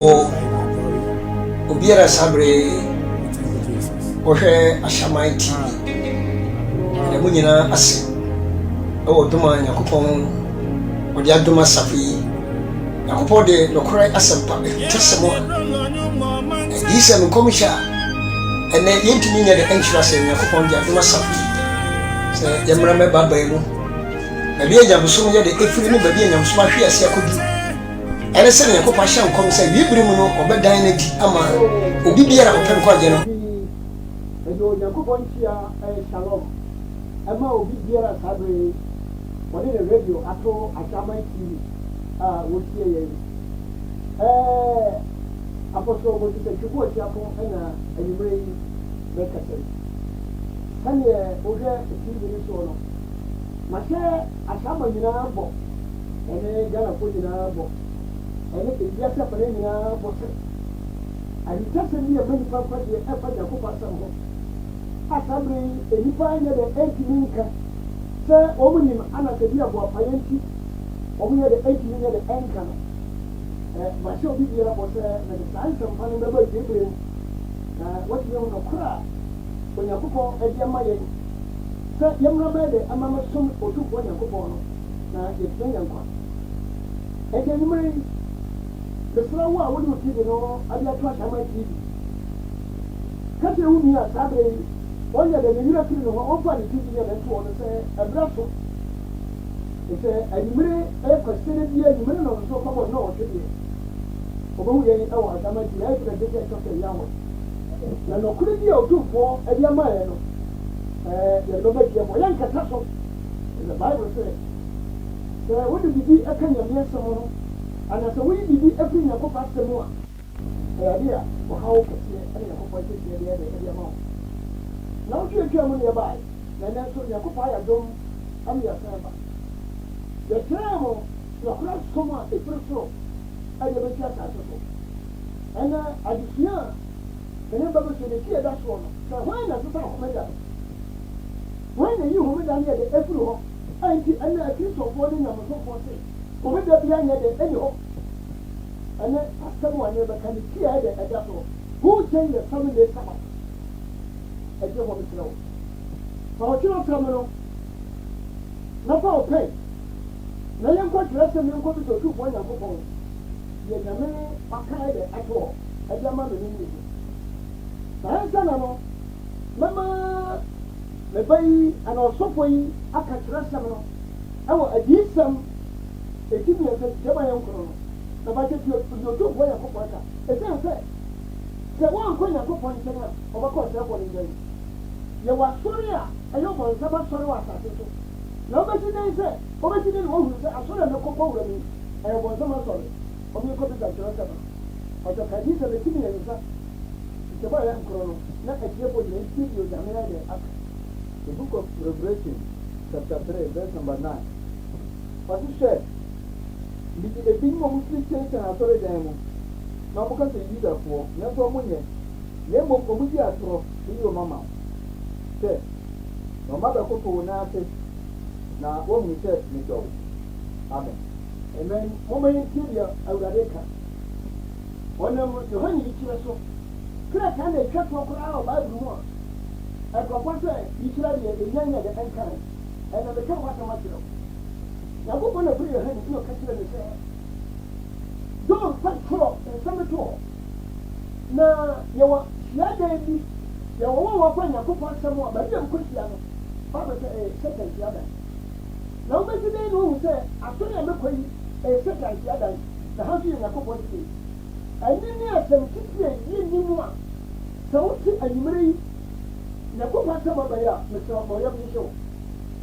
o obiara sabre wohwɛ Ashaman TV na mo nyinaa ase ɛwɔ doma Nyankopɔn ɔde adoma safi Nyankopɔn de nokora asɛmpa ɛtɛsɛm a ɛdi sɛ nkɔmhyɛ a ɛnɛ yɛntumi nyɛ de ɛnkyerɛ sɛ Nyankopɔn de adoma safi sɛ yɛmmra mɛba baa mu baabi a Nyankopɔn yɛ de ɛfiri ne baabi a Nyankopɔn ahwe ase akɔdu ɛne sɛ Nyankopɔn ahyɛ nkɔm sɛ wiebere mu no ɔbɛdan no di ama obi biara ɔpɛ nkwagye no ɛdo Nyankopɔn kyia shalom ɛma obi biara sabre wɔde ne radio ato Ashaman TV a wɔtie yɛn apɔsɔ mo sɛ twubu ɔtiafo ɛna anwummerɛ yi bɛkasa sɛneɛ wohwɛ TV no so no mahyɛ Ashaman nyinaa bɔ ɛne Ghanafoɔ nyinaa bɔ ɛne ebiase afɔre nyinaa bɔ sɛ ayitasɛm yi ɛma nipa nkwadeɛ ɛfa Nyankopɔn asɛm ho asabre enipa nyɛ dɛ ɛntumi nka sɛ wɔn nim anasɛ bi aboapayɛ nti wɔn yɛ dɛ ɛntumi nyɛ dɛ ɛnka no mahyɛ obi biara bɔ sɛ mɛde saa nsɛmpa no bɛba bebree mu na wɔtumi ho nokora a Onyankopɔn ɛde ama yɛn sɛ yɛmmra bɛyɛ dɛ ama mɛsom Otumfoɔ Nyankopɔn no na yɛtumi yɛn nkwa ɛdɛ anwummerɛ yi besra wo a wode wo TV no ade ato Ashaman TV kase wo mi a sabre wɔnyɛ dɛ ne wira firi no hɔ ɔmfa ne TV yɛ bɛto wɔ no sɛ ɛberɛ so sɛ anwummerɛ ɛyɛ kwasene bi anwummerɛ na ɔnso kɔbɔ na ɔtwe deɛ ɔbɛhu yɛn ɛwɔ Ashaman TV ayɛ firi ɛde sɛ ɛtɔ sɛ yɛ awɔ na nɔkore bi a Otumfoɔ ade ama yɛ no yɛde bɛbɛgyɛ bɔ yɛnkasa so the Bible sɛ wode biribi ɛka Nyame asɛm no anasɛ woyi biribi afiri Nyankopɔn asɛm a ɛyɛde a wɔhaw kɛseɛ ɛne Nyankopɔn kɛseɛ deɛ ɛde ama wo na wotwatwa mu ne yɛbae na ɛnɛ nso Nyankopɔn ayɛ dom ame yɛsɛn ba yɛkyerɛɛ mo nɔkora som a ɛfiri soro ɛde bɛtwi asase so ɛnɛ adesua a ɛne bɛbɛsɛ ne tie da soɔ no sɛ hwan na sesa homeda no hwan na yi homeda no yɛde afiri hɔ ɛnti ɛnɛ akristofoɔ ne Nyamesofoɔ se homeda bia nyɛ de ɛne hɔ ɛnɛ asɛm a ne bɛka ne tie ɛde ɛda soɔ who change the 7-day Sabbath ɛgye hɔ mekyerɛ wo fa ɔkyerɛ sɛm no na fa ɔpɛi na yɛnkɔkyerɛ sɛm yɛnkɔto sɛ Otumfoɔ Nyankopɔn yɛ Nyame aka ɛde ato hɔ ɛde ama me no nniso saa ɛnsa na no mɛma meba yi ana ɔsɔfo yi aka kyerɛ sɛm no ɛwɔ adiisɛm ɛti mmiɛnsa gyama yɛnkoro no na bakyɛ fi Otumfoɔ Nyankopɔn aka ɛsiane sɛ woankɔ Nyankopɔn nkyɛn a ɔbɛkɔ ɔsɛfoɔ no nkyɛn yɛwɔ asɔre a ɛyɛ ɔbɔnsɛm asɔre wɔ asase so na wobɛsi dɛn sɛ wobɛsi dɛn na wohunu sɛ asɔre a mɛkɔkɔ wura mu ɛyɛ ɔbɔnsɛm asɔre ɔmenkɔ bi sa kyerɛ sɛm a ɔsɛ kadi sɛ bɛti mmiɛnsa nkyɛbɔ yɛ nkoro no na atiefo gyina nti bi Onyame ayɛ aka. The book of Revelation, chapter 3, verse number 9. What is said? The thing of Christians and authority, now because the leader for never money, never committee at all to your mamma. Say, no matter what will not say, now what we said, me go. Amen. Amen. Moment here, Aureka. On the honey, you so. Crack and a cut for our Bible. Ɛkɔkɔ sɛ yikyerɛ deɛ ɛnyanya de ɛnkan ɛna meka wata makyerɛ Nyankopɔn na firi yɛha ne na ɔka kyerɛ ne sɛ John fa twerɛ nsɛm to hɔ na yɛwɔ hyiadan bi yɛwɔ wɔ wɔkɔ Nyankopɔn asɛm a baabi a mkɔhyia no Bible sɛ ɛyɛ Satan hyiadan na wobɛsi dɛn na wohu sɛ asɔre a mɛkɔ yi ɛyɛ Satan hyiadan na ha nso yɛ Nyankopɔn se ɛne ne asɛm titi a yɛnni mu a sɛ wote anwummerɛ yi Nyankopɔn asɛm abɛyɛ a mesrɛ ɔyɛ bi hyɛ wo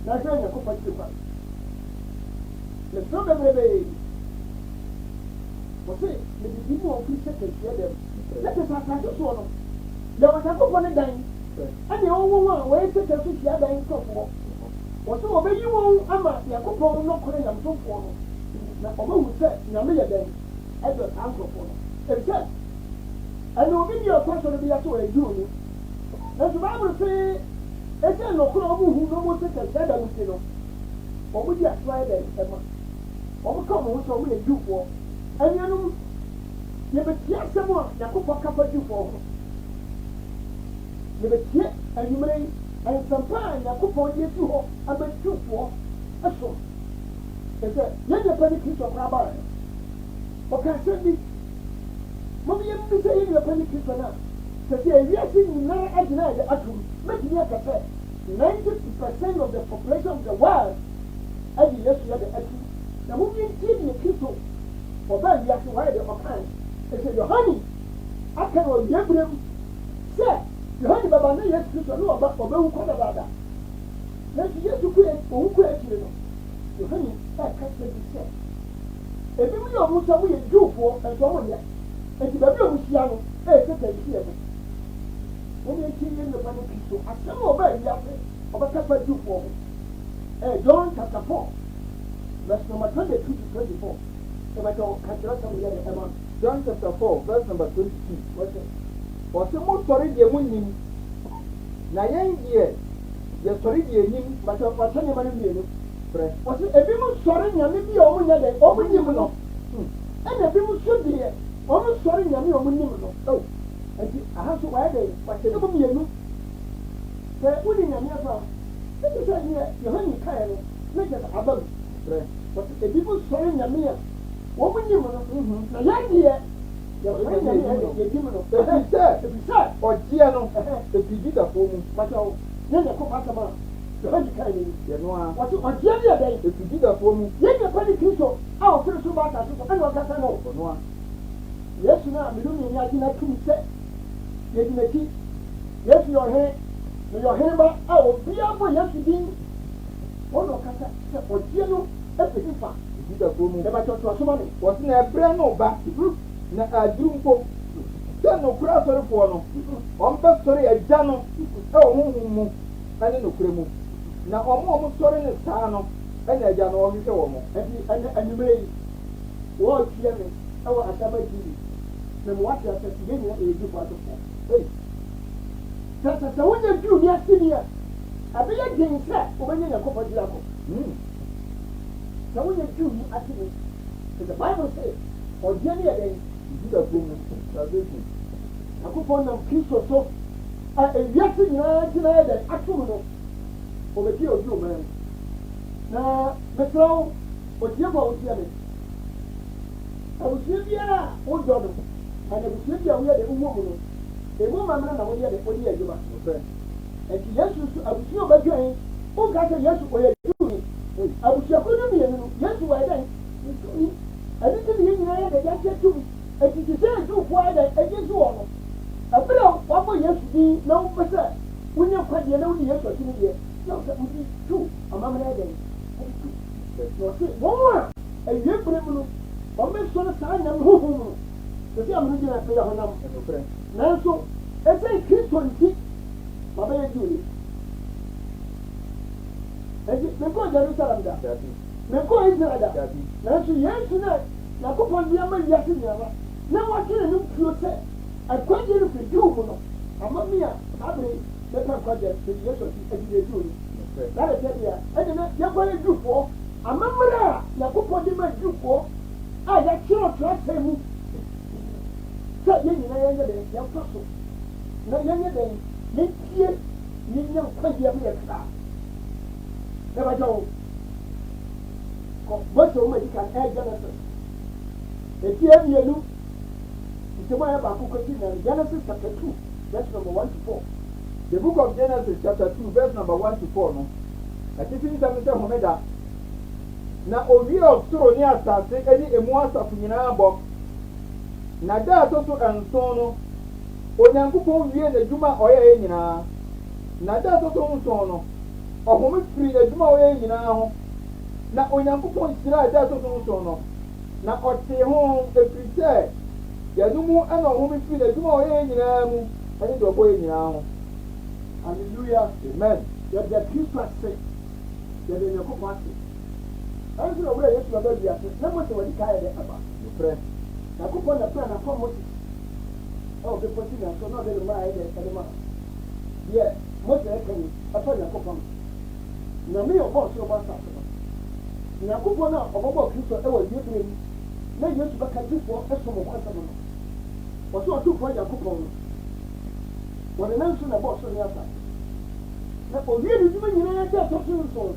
na hwɛ Nyankopɔn kyiri kwa mesrɛ bɛbrɛbɛɛ wɔ sɛ medidi mu a ɔfiri sɛ kanhyia dɛm na te sɛ asase soɔ no yɛwɔ Nyankopɔn ne dan ɛne wɔwɔ a wɔyɛ sɛ kanso hyia dan nkɔfoɔ wɔ sɛ wɔbɛyi wɔn ama Nyankopɔn nɔkɔre Nyamesomfoɔ no na ɔbɛhu sɛ Nyame yɛ dan ɛdɔ saa nkurɔfoɔ no ɛfisɛ ɛne obi bi a ɔkɔ sɔre bi yɛ sɛ ɔyɛ duoni nanso Bible sɛ ɛsɛ nɔkora ɔmo hu na ɔmo sɛ kɛseɛ da no si no ɔmo di asoa yɛ dɛ ɛma ɔmo ka ɔmo ho sɛ ɔmo yɛ Jewfoɔ ɛnuanom yɛbɛtie asɛm a Nyankopɔn kafa difoɔ ho yɛbɛtie anwummerɛ yi nsɛmpa a Nyankopɔn de asi hɔ abɛdifoɔ so ɛsɛ yɛn nyɛpa ne Kristo koraa baeɛ ɔka asɛm bi mɔmeyɛ mbi sɛ yɛn nyɛpa ne Kristo no a sɛ sɛ awiase nyinaa agyina a yɛ atom mɛtumi aka sɛ 90% of the population of the world adi Yesu yɛ de ati na momyɛntie ne Kristo ɔbaa wiase wɔayɛ de ɔkae ɛsɛ Yohane aka na ɔyɛ berɛ mu sɛ Yohane baba ne Yesu Kristo ne ɔbɛwu kɔ dadaada nanso Yesu ɔwu kɔ akyire no Yohane ɛka sɛ bi sɛ ebi mu yɛ ɔmo sɛ moyɛ Jewfoɔ nso ɔmo yɛ enti baabi a ɔmo hyia no ɛyɛ sɛ hyia no momyɛntie yɛ nnipa no Kristo asɛm a ɔbaa wiase ɔbɛkasa Jewfoɔ ho John chapter 4 verse number 22 to 24 John chapter 4 verse number 22 wɔsɛ mosɔre deɛ monim na yɛn deɛ yɛsɔre deɛ nim wɔsɛ nneɛma no mmienu frɛ wɔsɛ ebi mu sɔre nyame bi a ɔmo nyɛ dɛ ɔmo nim no ɛna ebi mu so deɛ ɔmo sɔre nyame a ɔmo nim no nti aha nso wɔayɛ dɛ wɔsɛ ne mo mmienu sɛ wodi nyame afa ɛti sɛ neɛ Yohane kaeɛ no ne kyɛ sɛ aba mu wɔsɛ ebi mu sɔre nyame a wɔmo nim no na yɛn deɛ yɛsɔre nyame a yɛdim no efisɛ ɔgyeɛ no efi Yudafoɔ mu bàtà o ne yɛ kó pàtàkì ma Yohane kaeɛ no yɛno a wɔsɛ ɔgyeɛ ne yɛ dɛ efi Yudafoɔ mu yɛn nyɛpa ne Kristo a ɔfiri so ba asase so ɛna ɔkasa no ɔno a Yesu no a mene ne yɛ agyina tum sɛ yɛdi n'akyi Yesu yɛ ɔhene na yɛ ɔhene ba a obiara bɔ Yesu din ɔna ɔkasa sɛ ɔgyeɛ no ɛfiri fa Yudafoɔ mu ɛbɛtɔtɔ asoma ne wɔsɛ na ɛbrɛ no ba na aduru mpo sɛ nokora asɔrefoɔ no ɔmbɛsɔre agya no ɛwɔ honhom mu ɛne nokora mu na ɔmo sɔre ne saa no ɛna agya no ɔhwehwɛ wɔ mo ɛnti ɛnɛ anwummerɛ yi wɔɔtie me ɛwɔ Asaba TV na mewate asɛ sɛ yɛn nyina ɛyɛ difo adofoɔ sɛ wonyɛ duu ne aseni a ɛbɛyɛ den sɛ wobɛnya Nyankopɔn gyina kɔ sɛ wonyɛ duu ne aseni sɛ the Bible say ɔgyeɛ ne yɛ dɛn Yudafoɔ mu salvation Nyankopɔn nam Kristo so a ewiase nyinaa gyina yɛ dɛn atom no ɔbɛtie obi ɔman mu na mesrɛ wo ɔtiefo a wotie me abusua biara a wodɔ no ɛna abusua bi a woyɛ de wowɔ mu no ɛmu mamena na woyɛ de wode adwuma ɛnti Yesu so abusua ɔbɛdwan wonka sɛ Yesu ɔyɛ duni abusuafo no mmienu no Yesu wɔyɛ dɛn ɛne nti ne yɛ nyinaa yɛ de yɛakyɛ tum ɛti te sɛ adwufoɔ ayɛ dɛn agye so wɔ no ɛberɛ a wɔabɔ Yesu din na wopɛ sɛ wonyɛ nkwadeɛ na wode Yesu akyi no deɛ na wo sɛ wode tu amamena yɛ dɛn ɛde tu na ɔse wɔn a awie berɛ mu no ɔmmɛsɔre saa nyame honhom no sɛ sɛ ameno gyina ɛpɛyɛ honam nanso ɛsɛ Kristo nti mabɛyɛ diole ɛnti menkɔɔ Jerusalem da menkɔɔ Israel da nanso Yesu no Nyankopɔn de ama wiase nyinaa na wɔatwene no mpuo sɛ akwagye no firi diw mu no ama me a saa bere bɛka nkwagye firi Yesu agyina diw no na de sɛ deɛ ɛne na yɛkɔyɛ diwfoɔ amammerɛ a Nyankopɔn de ma diwfoɔ a yɛkyerɛ trasɛ mu sɛ yɛn nyinaa yɛnyɛ dɛn yɛmfa so na yɛnyɛ dɛn yɛntie yɛnya nkwagye bi yɛ kraa na bɛgya wo Mose wo ma di kan Genesis etie mmienu ntɛmu ayɛ baako kɔsi na Genesis chapter 2 verse number 1 to 4 the book of Genesis chapter 2 verse number 1 to 4 no ɛtete nsɛm sɛ homeda na owie ɔsoro ne asase ɛne emu asafo nyinaa bɔ na da ɛtɔ so nson no Onyankopɔn wie n'adwuma a ɔyɛɛ nyinaa na da ɛtɔ so nson no ɔhome firi adwuma a ɔyɛɛ nyinaa ho na Onyankopɔn hyiraa da ɛtɔ so nson no na ɔtee ho ɛfiri sɛ yɛno mu ɛna ɔhome firi n'adwuma a ɔyɛɛ nyinaa mu ɛne deɛ ɔbɔyɛ nyinaa ho hallelujah amen yɛde Kristo ase yɛde Nyankopɔn ase ɛnso na ɔwura Yesu aba wiase na Mose wɔde kaa yɛde aba nokorɛ Nyankopɔn na pɛɛ na kɔ Moses ɛwɔ bepɔ si na so na ɔde ne mmaa yɛde ɛde ma deɛ Mose ɛka ni ɛfɔ Nyankopɔn nyame yɛ ɔbɔɔ soro bɔ asase no Nyankopɔn a ɔbɔbɔ Kristo ɛwɔ wiebere mu na Yesu bɛka difoɔ ɛsom ɔkɔsɛm no wɔsɛ ɔtumfoɔ nyankopɔn no wɔde ne nso na ɛbɔ ɔsoro ne asa na owie ne dwuma nyinaa sɛ ɛtɔ so nson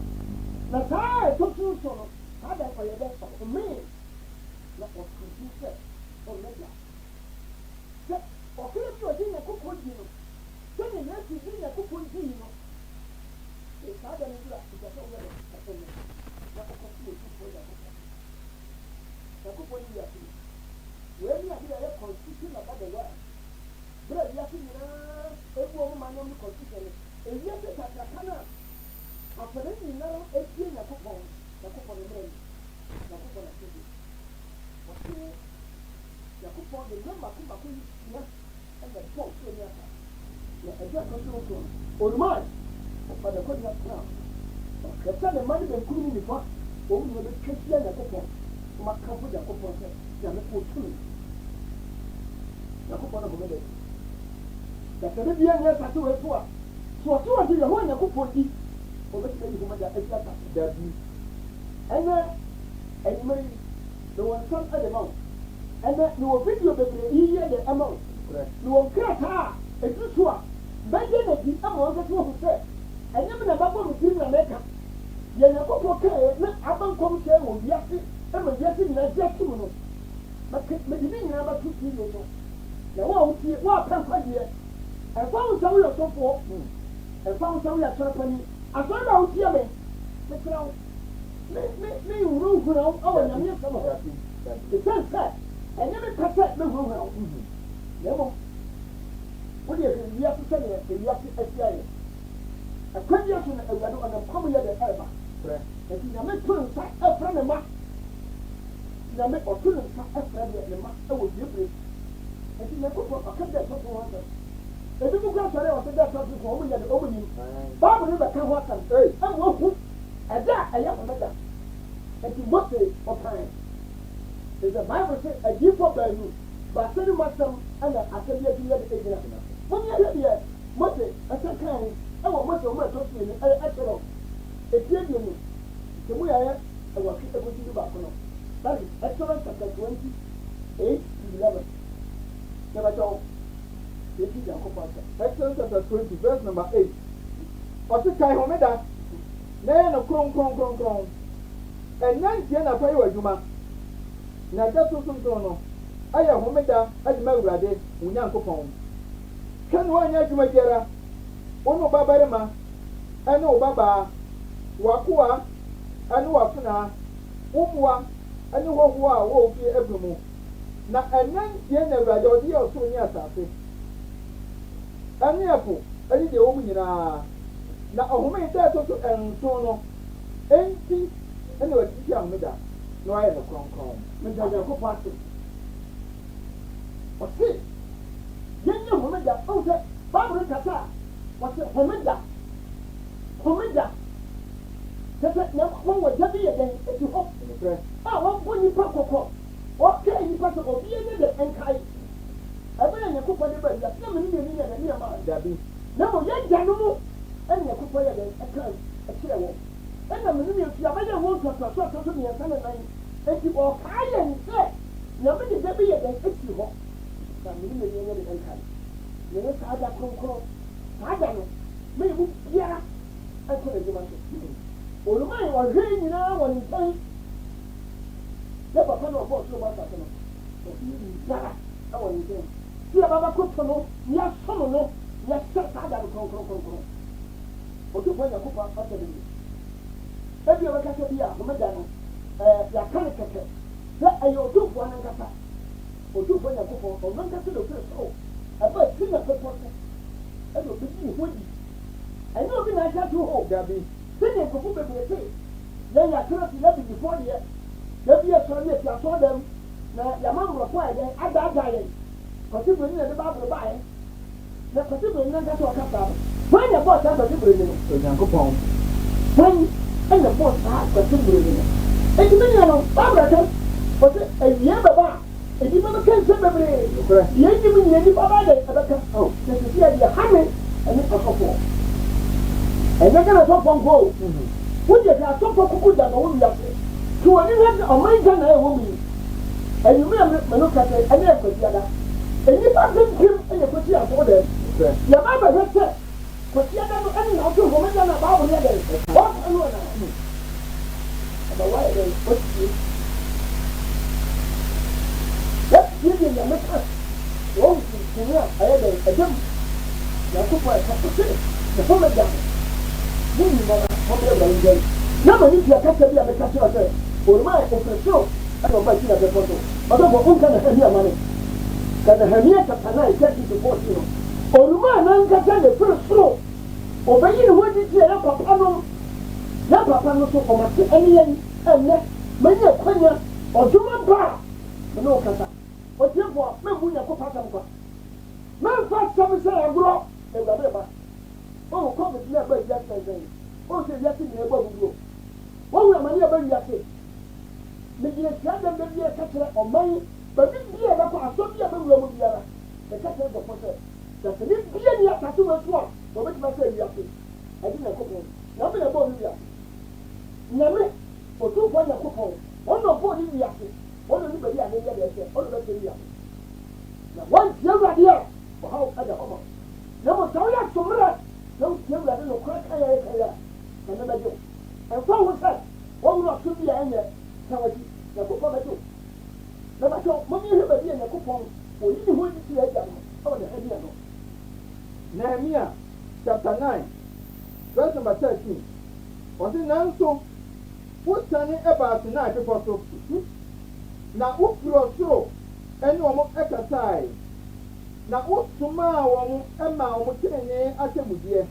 na saa ɛtɔ so nson no saa da ɔyɛ dɛ ɔmee na ɔtutu sɛ ɔmmɛgya sɛ ɔkra bi ɔde nyankopɔn di no sɛne nasi de nyankopɔn dii no saa da no dura ɛsɛ sɛ ɔyɛ dɛ ɛsɛnyɛ na ɔkɔsi ɔtumfoɔ nyankopɔn yi ase wei ni ade a yɛ constitution of the world bere a wiase nyinaa ebu ɔmo ma nyɔm constitution no ewiase kakraka no a afɔre nyinaa epie nyakopɔn no mmerɛ nyakopɔn na sebe wɔte nyakopɔn de ne mako yi sia ɛna bɔ ɔsoro ne asa na ɛdi akɔsoro so onumaa ɔfada kɔdi akora ɔkɛsɛ ne mma ne bɛnkuru ne nifa wɔn nyinaa bɛtwa sia nyakopɔn ɔmo akamfo nyakopɔn sɛ nyame kɔ tumi nyakopɔn na bɔmɛ dɛ dasɛde bia nyɛ sase wɔ so a so ɔso ɔde yɛhoa nyakopɔn di ɔbɛtumi ayi homa gya asi asa daabi ɛnɛ anwuma yi na wɔn nsɛm ɛde ma wo ɛnɛ na wɔ video bebree yi yɛ de ɛma wo na wɔn krataa a ɛduru so a bɛgye na di ama wɔn sɛ wɔn sɛ ɛnyɛm na babɔ mo tiri na mɛka yɛ nyakopɔn kaeɛ na aba nkɔm kyerɛ wɔ wiase ɛma wiase nyinaa gye atom no mede ne nyinaa bɛto tiri no na wo a wotie wo apɛ nkwadeɛ ɛfa wo nsa woyɛ sɔfoɔ ɛfa wo nsa woyɛ asɔrepani asɔre na wotie me mekyerɛ wo me nwurawura wo awɔ nyame asɛm hɔ ɛsiane sɛ ɛnyɛ me pɛ sɛ mehurahura wo na mmom wode wiase sɛdeɛ ewiase asia yɛ ɛkwadeɛ so na awurade ɔnamkɔm yɛ dɛ ɛreba nti nyame to ne nsa ɛfrɛ ne ma nyame ɔto ne nsa ɛfrɛ ne ma ɛwɔ biebire nti nyakopɔn ɔka dɛ ɛtɔso ho asɛm ebi mu kura sɔre a ɔsɛ dɛ ɛtɔso ho ɔmo yɛ de ɔmo nim baabu ne bɛka ho asɛm ɛmu ohu ɛda a ɛyɛ ɔmɛda nti mose ɔkan ɛsɛ baabu sɛ adiifo baanu baasa ne mu asɛm ɛna asɛm yɛ bi yɛ de egyina wɔn yɛ yɛ deɛ mose ɛsɛ kan ɛwɔ mose ɔmo ɛtɔ so yɛ ɛkyerɛ etie deɛ no sɛ mu yɛ ɛwɔ fi ɛkɔsi bi baako no that is Exodus chapter 28-11. Exodus chapter 20, verse number 8. Ɔte kan homeda na yɛ no kronkronkronkron ɛnya ntie na fa yɛ wɔ adwuma na ɛda so sonson no ayɛ homeda ade ma awurade wo nyankopɔn hwɛ ne wɔanyɛ adwuma biara wo ne wo babarima ɛne wo babaa w'akoa ɛne w'afenaa wo mmoa ɛne hɔhoɔ a wɔwɔ fie abiri mu na ɛnya ntie na awurade ɔde yɛ ɔsoro ne asase ɛne ɛpo ɛne deɛ wɔ mu nyinaa na ɔhome yi dɛ ɛtɔ so nson no enti ɛna wɔde ahomeda na wɔayɛ no kronkron meda nyankopɔn ase ɔse yɛnyɛ homeda ɔwo sɛ bible kasa a wɔse homeda sɛ sɛ nyankopɔn wɔ gya bi yɛ dɛn ɛsi hɔ a wɔbɔ nnipa kɔkɔ wɔkaa nnipa sɛ obiɛ ne de nkae ɛbɛyɛ nyankopɔn de baabi na mene yɛni yɛ n'ani ama dabi na mo yɛgya no mu ɛne nyankopɔn yɛ dɛn ɛka ɛkyerɛ wɔ ɛna mene yɛ fi abɛyɛ wɔn ntɔtɔso atɔso mmiɛnsa ne nan enti ɔkaa yɛn sɛ nyame de gya bi yɛ dɛn ɛsi hɔ na mene yɛni yɛ de nkae yɛne saa da kronkron saa da no mɛyɛ mu biara ɛkɔ n'adwuma so oluman ɔhwɛ nyinaa wɔ ne nkyɛn ne papa na ɔbɔ ɔsoro bɔ asase no biara ɛwɔ ne nkyɛn tí a bá bá kó tó no ní asọ́nù no ní asẹ́ sáadà no kọ́nkọ́nkọ́nkọ́n ojú fún ẹ̀yà kópa ọ̀sẹ̀ bèbè ebi ọ̀bẹ kásá bi a ọ̀mẹ́dà no yàtọ̀ ne kẹ̀kẹ́ sẹ ẹ̀yẹ ojú fún ọ̀nà nkasa ojú fún ẹ̀yà kópa ọ̀nà nkasa ló fẹ́ sọ̀rọ̀ ẹ̀fọ́ ẹ̀sì nà pẹ́pọ́ sẹ ẹ̀dọ̀ òbí bí ìhó di ẹ̀yẹ òbí nà ẹ̀ṣẹ́ tó hó dàbí sẹ́ni nkọ̀fọ́ bèbè sè yẹn yàtọ̀ sí lẹ́bi ìfọ́ deɛ lẹ́bi ẹ̀sọ́ ní ẹ̀sì asọ́ dẹ́m na yàmá nkurọ̀fọ́ ẹ̀dẹ́ adaadaa yẹn kɔsi buroni na ne ba aburo ba yɛ na kɔsi buroni na nkasa ɔkasa abo wɔn na bɔɔl saa kɔsi buroni no onyankopɔn wɔn ɛna bɔɔl saa kɔsi buroni no eti mi nyɛ no baabura kɛ kɔsi ewia bɛba a edi bɛ bɛka nsɛm bebree yɛn nyim nyɛ nipa ba de ɛbɛka na sisi yɛ deɛ hame ɛne asɔfo ɛnyɛ kana asɔfo nko o wogye sɛ asɔfo kuku da na wɔn wiase to wɔn ni hɛ ɔman gya na ɛwɔ mu yi enyimire mɛno kɛse ɛne ɛkɔsi ada Nipa pimpim ɛyɛ kɔsi asɔ dɛ. Yɛma bɛhwɛ sɛ kɔsi ada no ɛne na ɔtɔ nkɔmɔ gya na baabu yɛ dɛ. Wɔn ɛnu ɔna. Ɛbɛ wɔyɛ dɛ wɔtie. Wɔtie deɛ nyame ka. Wɔn nkiri a ɛyɛ dɛ ɛdɛm. Yakubɔ ɛka kɔsi ne fɔm ɛgya no. Ne nyinaa wɔn bɛ ɛwura ngyɛn. Nama ni tia kasa bi a mɛka kyerɛ sɛ oruma yɛ ofurɛsoro ɛna ɔba akyi na bɛfɔ so. Ɔsɔfo nka na hɛbi ama ne. Kana hamia kapana ikati tofauti no oruma nankata ne first obayi ne hodi tie ya papa no so omate eniyen enne manya kwanya oduma ba no kasa otiefo mebu nya ko pata mkwa memfa sam se agro ewurabe ba o ko be dia ba ya sen o se ya tin ne ba budo o wura mani ba ya se me dia tiada be dia katra oman ba bi ba ko aso bi ba wura mu biara e katra do ko se da se ni bia ni atatu ma so a o be ma se ya se adi na ko ko na be na bo ni ya nyame o tu ko nya ko ko o no bo ni ya se o no ni ba dia ne ya de se o no be se ya na wan tie wura dia o ha o kada o ma na mo taw ya somra na o tie wura de no ko kaya na na ba jo e fa wo se o no so bi ya nya na wati na ko ba jo na ba jo mo mi he ba dia na ko pon o yi ho ni tie ya no o na he dia no Nehemiah chapter 9 verse number 13. Ɔsi nanso wotane ɛba ase na adepɔ so na wofiri ɔsoro ɛne wɔn ɛkasae na wosomaa wɔn ɛma wɔn tenenee ahyɛmudeɛ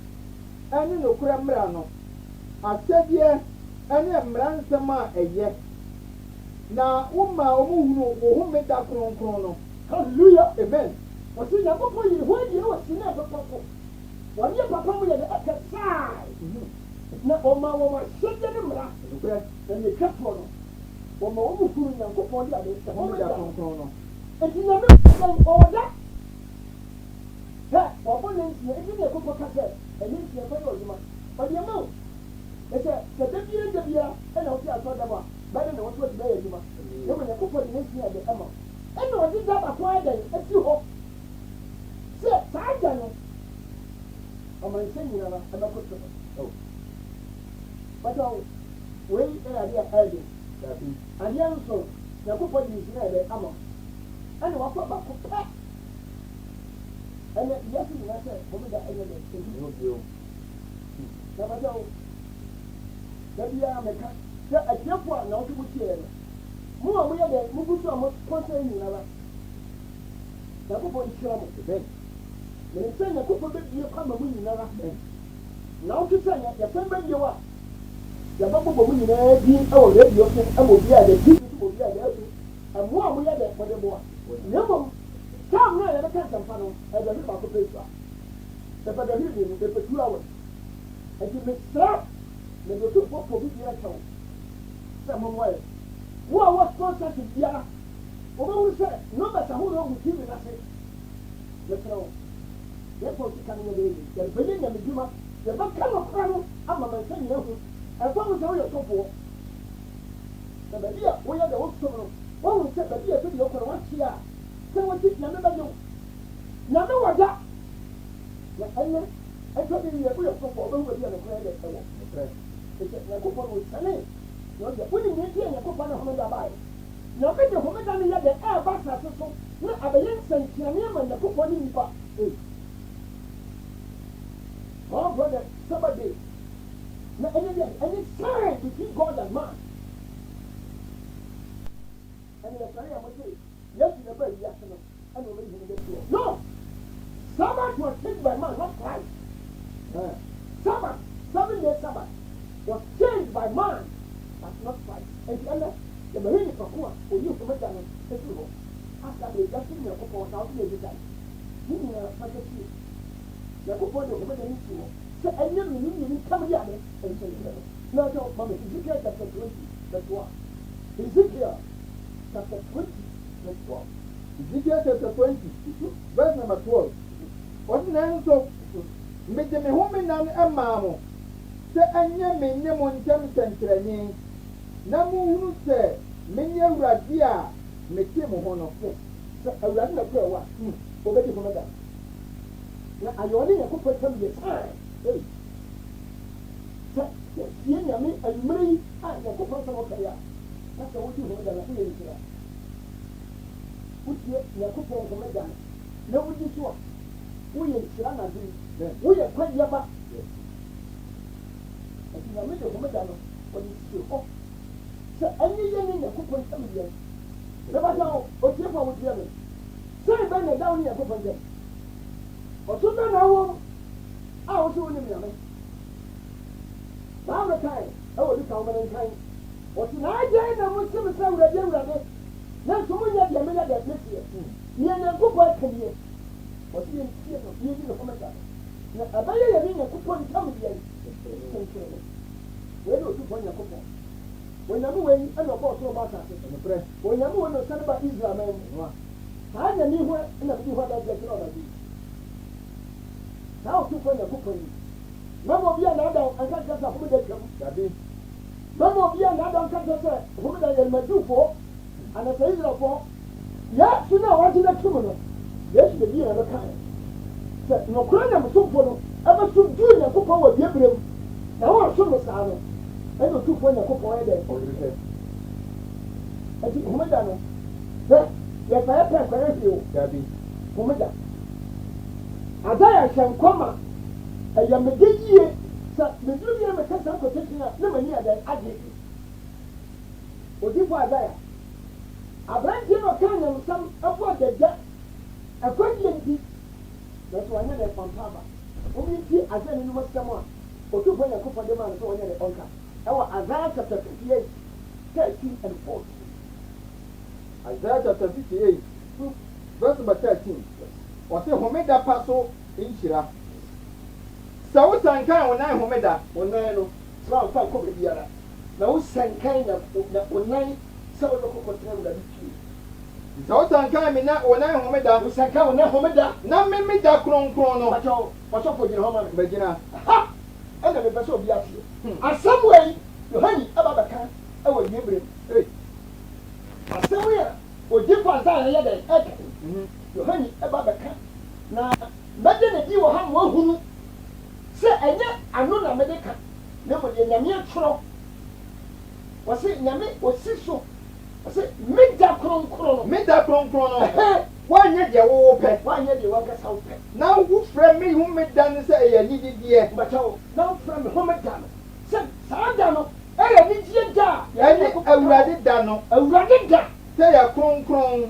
ɛne nokorɛ mmara no ahyɛdeɛ ɛne mmara nsɛm a ɛyɛ na woma wɔn hunu wo homeda kronkron no. Hallelujah. Amen. Wɔsi na ko yi ho di no si na papa ko wɔn yɛ papa mu yɛ de ɛkasae na ɔma wɔn ahyɛdeɛ ne mmara Nokorɛ na ne twɛfoɔ no wɔma wɔn huru nyankopɔn de ade sɛ wɔn homeda da kronkron no. eti nyame sɛn ɔda hɛ wɔbɔ ne nsia ebi ne koko kasa ɛne nsia fɛ yɛ ɔdwuma ɔdeɛ ma o ɛsɛ sɛ da biara ɛna wɔte asɔ dɛm a bɛyɛ na wɔte wɔte bɛyɛ adwuma ɛmu nyankopɔn de ne nsia de ɛma ɛna ɔde da baako ayɛ dɛn esi hɔ sɛ saa agya no ɔmanhyɛ nyinara ɛbɛkɔ so bata wei ɛyɛ adeɛ a ɛyɛ de adeɛ nso nyankopɔn de nhyira ɛbɛ ama ɛna wakɔ baako pɛ ɛnɛ yɛsi nyina sɛ wɔmeda ɛyɛ dɛ ɛyi na bata wo da biara mɛka sɛ atiefo a na wɔte mo tiɛ no mo a moyɛ dɛ mogu so a mo kɔnsɛn nyinara nyankopɔn nhyira mo na nsɛn nyankopɔn bɛbie kwama mo nyinara na wote sɛ yɛsɛn bɛbie wo a yɛbɛbobɔ mo nyinaa din ɛwɔ radio so ɛma obi a dɛ tv so obi a dɛ asu ɛmoa a moyɛ dɛ wɔde boa na mmom tam no a yɛbɛka nsɛmpa no ɛdɔne baako pɛ so a ɛpɛdɔne mmienu ɛpɛ 2 hours ɛnti mesrɛ mede so bɔpɔ bi biara kyɛw sɛ mommoyɛ wo a wɔ sponsorship biara wobɛhu sɛ numbers ahodoɔ gu tv no ase mesrɛ wo yɛpɔ sika no yɛbɛyɛ yɛbɛyɛ nyamedwuma yɛbɛka nokora no ama mansa nyina hu ɛfa ho sɛ woyɛ sɔfoɔ na baabi a woyɛ dɛ wosom no wohu sɛ baabi a ɛfɛdeɛ wokɔ no woakye a sɛ wɔte nyame bɛgye wo nyame wɔda na ɛnɛ ɛtɔ de yɛ woyɛ sɔfoɔ wobɛhu baabi a nokora yɛ ɛwɔ ɛsɛ nyankopɔn no wɔsane na ɔde wonim ne nti a nyankopɔn no homeda baeɛ na ɔbɛde homeda no yɛ dɛ ɛɛba asase so na abɛyɛ nsɛnkyerɛnne ama nyankopɔn ne nnipa oh brother somebody na any sign between God and man and the prayer was say yes you never yes no and we will no Sabbath was changed by man not Christ Sabbath 7-day Sabbath was changed by man but not Christ and the marine pakua or you from the after they just in your couple of thousand years ago you know what to see Yakupɔn de ɔmɛ dani si wɔ sɛ ɛnyɛ mmienu tam yɛ ade ɛnkyɛn yɛ no na ɔjɔ mama Ezekiel chapter 20 verse 1 Ezekiel chapter 20 verse 12 Ezekiel chapter 20 verse number 12 ɔsi na nso mbɛgye me ho me nan ɛmaa mo sɛ ɛnyɛ me nye mo ntɛm nsɛnkyerɛnne na mo hunu sɛ menye awurade a mete mo ho no sɛ awurade na kura wa obɛdi homeda na ayɛ ɔne nyankopɔn tam yɛ saa sɛ yɛtie nyame anwummerɛ yi a nyankopɔn sɛ wɔkɛre a na sɛ wodi homeda na woyɛ nhyira wotie nyankopɔn homeda no na wodi so a woyɛ nhyira nade woyɛ kwadeɛ ba ɛti nyame de homeda no ɔde sie hɔ sɛ ɛnyɛ yɛ ne nyankopɔn tam yɛ bɛbɛsɛ otiefo a wotie me sɛ bɛ na da wo ne nyankopɔn gyɛ ɔso bɛ na wɔ a wo sɛ wonim nyame saa mekae ɛwɔ duka woma no nkan wɔte na agyae na mo sem sɛ awurade awurade na nso monyɛ deɛ menyɛ deɛ meteɛ neɛ nyankopɔn aka nie wɔte yɛntie no yɛdi ne homeda na ɛbɛyɛ yɛ ne nyankopɔn ntam deɛ sɛnkyerɛ no wei ne ɔtufɔ nyankopɔn onyame wei ɛna ɔbɔɔ soro ba asase onyame wei na ɔsane ba Israel man mu saa nyame ho ɛna mede hɔ da gyɛ kyerɛ ɔbade saa ɔtufɔ nyankopɔn yi mama obi a n'ada nka kyerɛ sɛ homeda twam mama obi a n'ada nka kyerɛ sɛ homeda yɛ mmadufo anasɛ Israelfoɔ yɛsu no a wɔgye no tum no yesu de bia no kae sɛ nokora nyamsomfo no ɛbɛsom duu nyankopɔn wɔ biebrɛ mu na wɔnsom no saa no ɛne ɔtufoɔ nyankopɔn yɛ dɛ ɛnti homeda no sɛ yɛfa yɛpɛ nkware hwee o homeda ada yɛhyɛ nkɔma ɛyɛ mede yie sɛ meduru bia meka saa nkɔtɛkyin a na m'ani ada agye odifo adaya aberanteɛ no ɔka nyamsam ɛfɔ adagya ɛkɔgye nti nanso wanyɛ dɛ pampaaba womenti ada ne nom asɛm a ɔtufoɔ nyankopɔn de ma no sɛ wɔnyɛ dɛ ɔnka ɛwɔ Isaiah chapter 58 13 and 14 Isaiah chapter 58 verse number 13 ɔsɛ homeda pa so nhyira sɛ wosankan wo nan homeda wo nan no sɛ wamfa nkɔ baabiara na wosankan na wo nan sɛ wobɛkɔkɔtena awurade fie sɛ wosankan me na wo nan homeda wosankan wo nan homeda na memeda kronkron no bakyɛ ɔsɔfo gyina hɔ ma no magyina ha ɛna mepɛ sɛ obi aseɛ asɛm wei yohane ɛba bɛka ɛwɔ yɛbrɛ mu asɛm yi a ogyefo Isaiah yɛ dɛ ɛka yohane ɛba bɛka na mɛde ne di wɔ ha ma wahunu sɛ ɛnyɛ ano na mede ka na mmom deɛ nyame atwerɛ wɔse nyame ɔsi so wɔse meda kronkron no woanyɛ deɛ wowɔ pɛ woanyɛ deɛ wankasa wo pɛ na wofrɛ me homeda no sɛ ɛyɛ nidideɛ mbɛkyɛ wo na wofrɛ me homeda no sɛ saa da no ɛyɛ nigyeɛ da a ɛne awurade da no awurade da sɛ yɛ kronkron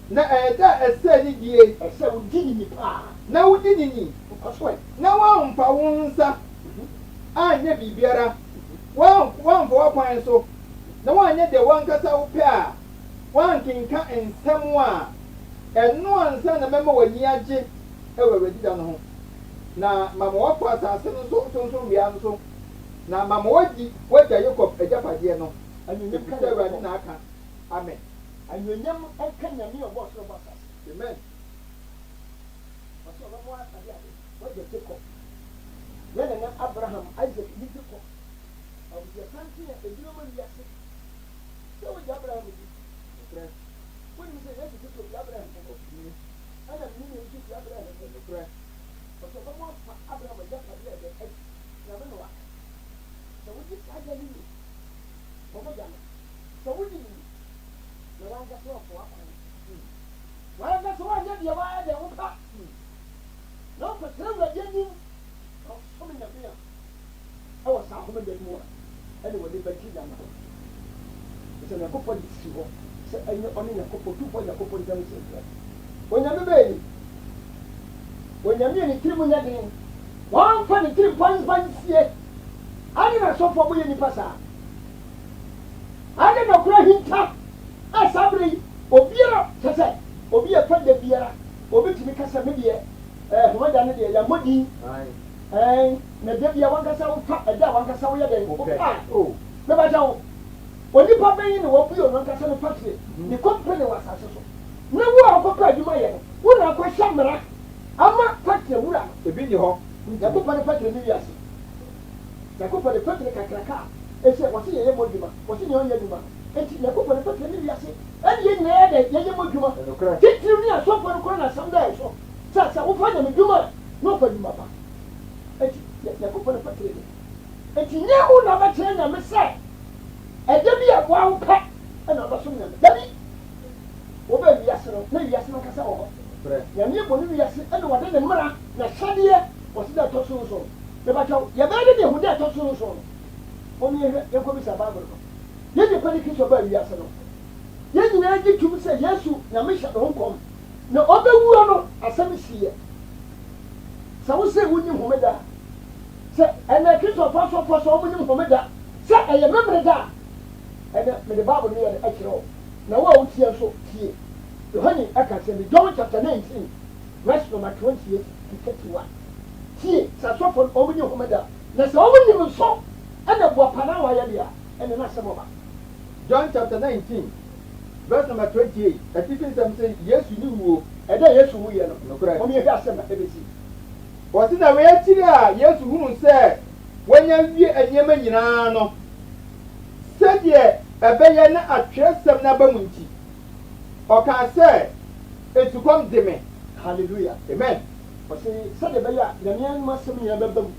na ɛyɛ da ɛsɛ nidie ɛsɛ wodi ne ni paa na wodi ne ni ɔkɔsoɛ na woamfa wo nsa anyɛ biribiara woamfa w'akwan so na woanyɛ deɛ wankasa wo pɛ a woankenka nsɛm a ɛno ansa na mɛma w'ani agye ɛwɔ awurade da no ho na mama wɔkɔ asase no so wia no so na mama wadi wagya Yakob agyapadeɛ no ɛfisɛ awurade na aka amen anuonyam ɛka nyame ɔbɔ ɔsoro bɔ asase amen ɔsɛ ɔbɛbɔ asade ade wagya Jacob yɛne na Abraham Isaac ne Jacob ɔbɛsante a ɛduro ma wiase sɛ wogya Abraham di wonim sɛ yɛsi Jacob di Abraham ɛna mene nso di Abraham ɔsɛ ɔbɛbɔ Abraham agyapadeɛ ɛdɛ ɛdi nyame no waka sɛ wogye saa gya ne ni ɔbɛgya no sɛ wogye ne ni na wankasa wɔfo akwan wankasa woanyɛ deɛ woayɛ deɛ wopa na wopɛtena awurade anim na ɔsom nyame a ɛwɔ saa homeda mu a ɛne wɔde bɛgye nyame sɛ nyankopɔn de si hɔ sɛ ɛnyɛ ɔne nyankopɔn tufoɔ nyankopɔn ntam sɛntia onyame bɛɛni onyame yɛ ne tiri mu nyɛ den wɔmfa ne tiri mfa nsie ade na sɔfoɔ moyɛ nnipa saa ade na kora hinta a saa berɛ yi obiara kyɛ sɛ obi yɛ fa da biara obɛtumi kasa me deɛ homeda no deɛ yɛmmɔ din na da bia wankasa wofa ɛda wankasa woyɛ dɛn wopa mɛbɛgya wo onipa bɛyi ne wɔbui ɔno ankasa no fatire ne kɔmpene wɔ asase so na wo a wokɔpɛ adwuma yɛ no wo na akɔhyɛ mmara ama fatire wura no ebi ni hɔ yɛkɔpɛ ne fatire no wiase yɛkɔpɛ ne fatire kakraka a ɛhyɛ wɔse yɛyɛ mɔ adwuma wɔse ne ɔnyɛ adwuma enti na kokɔ ne pɛtɛ ne wiase ɛne yɛ nyinaa yɛ dɛ yɛyɛ mu adwuma titiri ne asɔfo no korɔ na asɛm da yɛ so sɛ wofa nyame dwuma na ɔfa dwuma pa enti na kokɔ ne pɛtɛ ne enti nyɛ wo na bɛkyerɛ nyame sɛ ɛda bi a woa wo pɛ ɛna ɔbɛsom nyame dabi wobɛ wiase no na wiase no kasa wɔ hɔ nyame bɔ ne wiase ɛna wɔde ne mmara na hyɛdeɛ wɔse dɛ ɛtɔ so so ne bɛkyɛw yɛbɛyɛ de deɛ hu dɛ ɛtɔ so so no wɔn yɛhwɛ yɛnkɔ bisa bible no yɛn nipa ne kristo ba wiase no yɛn nyinaa gye tum sɛ yesu nyame hyɛ ne ho nkɔm na ɔbɛwura no asɛm siiɛ sɛ wosɛ wonnim homeda sɛ ɛnɛ kristofo asɔfoɔ sɛ ɔmonyim homeda sɛ ɛyɛ memere da a ɛnɛ mede bible no yɛde akyerɛ wo na wo a wotie nso tie yohane aka sɛ me John chapter 19 verse number 28 to 31 tie sɛ asɔfoɔ ɔmonyim homeda na sɛ ɔmonyim nso ɛna buapana wayɛ deɛ ɛne na asɛm ɔba John chapter 19 verse number 28 atifi nsɛm sɛ yesu ne wuo ɛdɛ yesu wu yɛ no nokorɛ ɔmo yɛhwɛ asɛm na ɛbɛsi wɔte na wei akyiri a yesu hunu sɛ wɔanya wie nneɛma nyinaa no sɛdeɛ ɛbɛyɛ na atwerɛsɛm no aba mu nti ɔkaa sɛ esukɔm de me hallelujah amen ɔsɛ sɛdeɛ ɛbɛyɛ a nyame anom asɛm nyinaa bɛba mu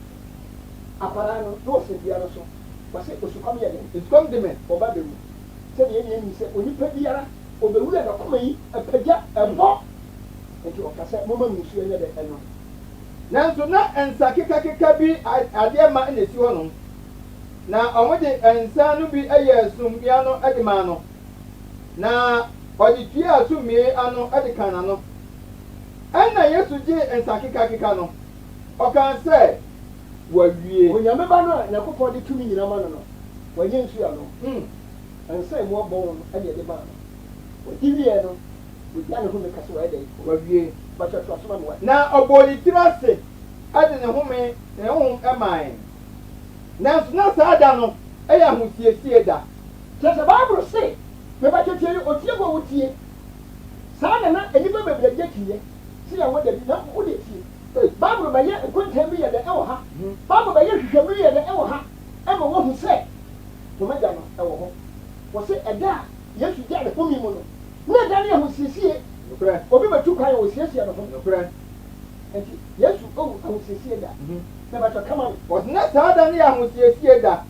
akwara no na ɔsɛ bia no so wɔsɛ osukɔm yɛ den esukɔm de me ɔba bɛ mu sɛdeɛ yɛnyɛ nim sɛ onipa biara ɔbɛwura n'akoma yi apagya ɛbɔ nti ɔka sɛ momma mu nsuo nyɛ dɛ ɛno nanso na nsa kekakeka bi adeɛ ma na esi hɔ no na ɔmo de nsa no bi yɛ summia no de maa no na ɔde tua summie ano de ka n'ano ɛnna yesu gye nsa kekakeka no ɔka sɛ wawie onyame ba no a nyankopɔn de tumi nyina ma no no wanyɛ nsuo ano nsa emu ɔbɔ no ɛde ɛde maa no ɔdi wie no ɔgya ne ho meka sɛ wɔyɛ dɛ wawie bàtà tó asoma mu wa. na ɔbɔ ne tiri ase ɛde ne home ne honhom ɛmaa nanso na saa da no ɛyɛ ahosiesie da kyerɛsɛ baaburo se mɛbàtà tie otie bɔ wotie saa nana enipa bebree gye tie si yɛ wɔ dɛbi na wo de tie baaburo bɛyɛ nkontan bi yɛ dɛ ɛwɔ ha baaburo bɛyɛ hwehwɛ bi yɛ dɛ ɛwɔ ha ɛma wɔn ho sɛ tomega no ɛwɔ hɔ wɔsi ɛda a yesu gya ne homi mu no na ɛda ne ahosiesie obi bɛtu kwan wɔ siesie no ho nti yesu owu ahosiesie da na bàtà kama wɔtena saa da no yɛ ahosiesie da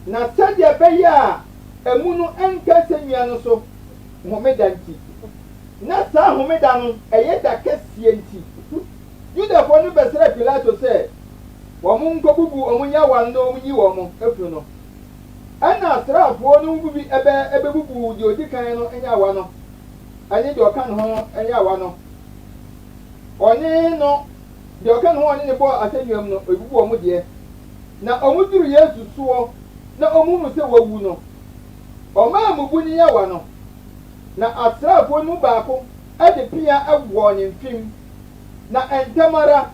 na sɛdeɛ ɛbɛyɛ a ɛmu no ɛnka sɛ nnua no so homeda nti na saa homeda no ɛyɛ da kɛseɛ nti yudafoɔ no bɛsrɛ pilato sɛ wɔn nkɔbubu wɔn nyawa no na wɔn yi wɔn afiri no ɛna asraafoɔ no bi ɛbɛbubu deɛ odi kan no nyawa no ɛne deɛ ɔka ne ho nyawa no ɔne no deɛ ɔka ne ho ɔne ne bɔ asɛnnuam no ebubu wɔn deɛ na wɔn duru yesu soɔ na wɔn mu sɛ wawu no ɔmaa mu bu ne nyawa no na asraafoɔ no mu baako ɛde pia ɛwɔ ne mfim na ntɛm ara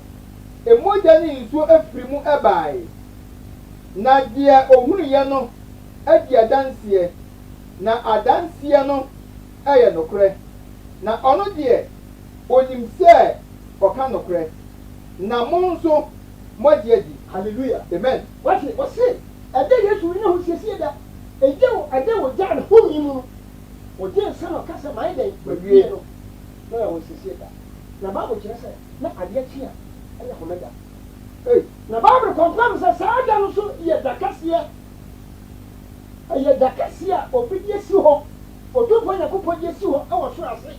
emogya ne nsuo afiri mu ɛbae na deɛ ohunuyɛ no adi adanseɛ na adanseɛ no ɛyɛ nokorɛ na ɔno deɛ onim sɛ ɔka nokorɛ na mo nso moagye adi hallelujah amen wɔsi wɔsi ɛdɛ yesu yi na ho siesie da ɛdɛ wɔ gya ne homi mu no wɔgye nsa na ɔkasa maa yɛ dɛ wawie no na yɛ wɔ siesie da na baabu kyerɛ sɛ na adeɛ kyi a ɛyɛ homeda na baabu kɔnfam sɛ saa da no so yɛ da kɛseɛ ɛyɛ da kɛseɛ a obi gye si hɔ otumfoɔ nyakopɔn gye si hɔ ɛwɔ soro ase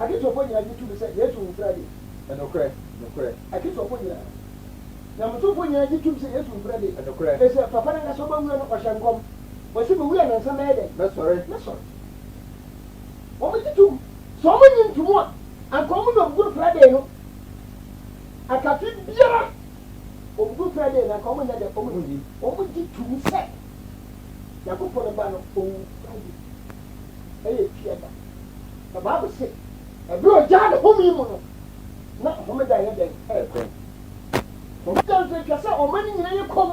akitɔfoɔ nyinaa gye tum sɛ yesu nfura de nokorɛ akitɔfoɔ nyinaa na mutumfoɔ nyinaa gye tum sɛ yesu nfura de nokorɛ ɛsɛ papa no nkasa ɔbɛwura no ɔhyɛ nkɔm wɔsi mi wura nansa mɛyɛ dɛ mɛsɔre wɔn gye tum sɛ wɔn nyi ntumu a anka wɔn na obugu friday no akafi biara obugu friday na anka wɔn nyɛ dɛ wɔn gye tum sɛ yakopɔ no ba no owu friday ɛyɛ fia da na baabu se ɛbi ɔgya ne homi mu no na homeda yɛ dɛ ɛɛkɔ homeda nso atwa sɛ ɔma no nyinaa yɛ kɔm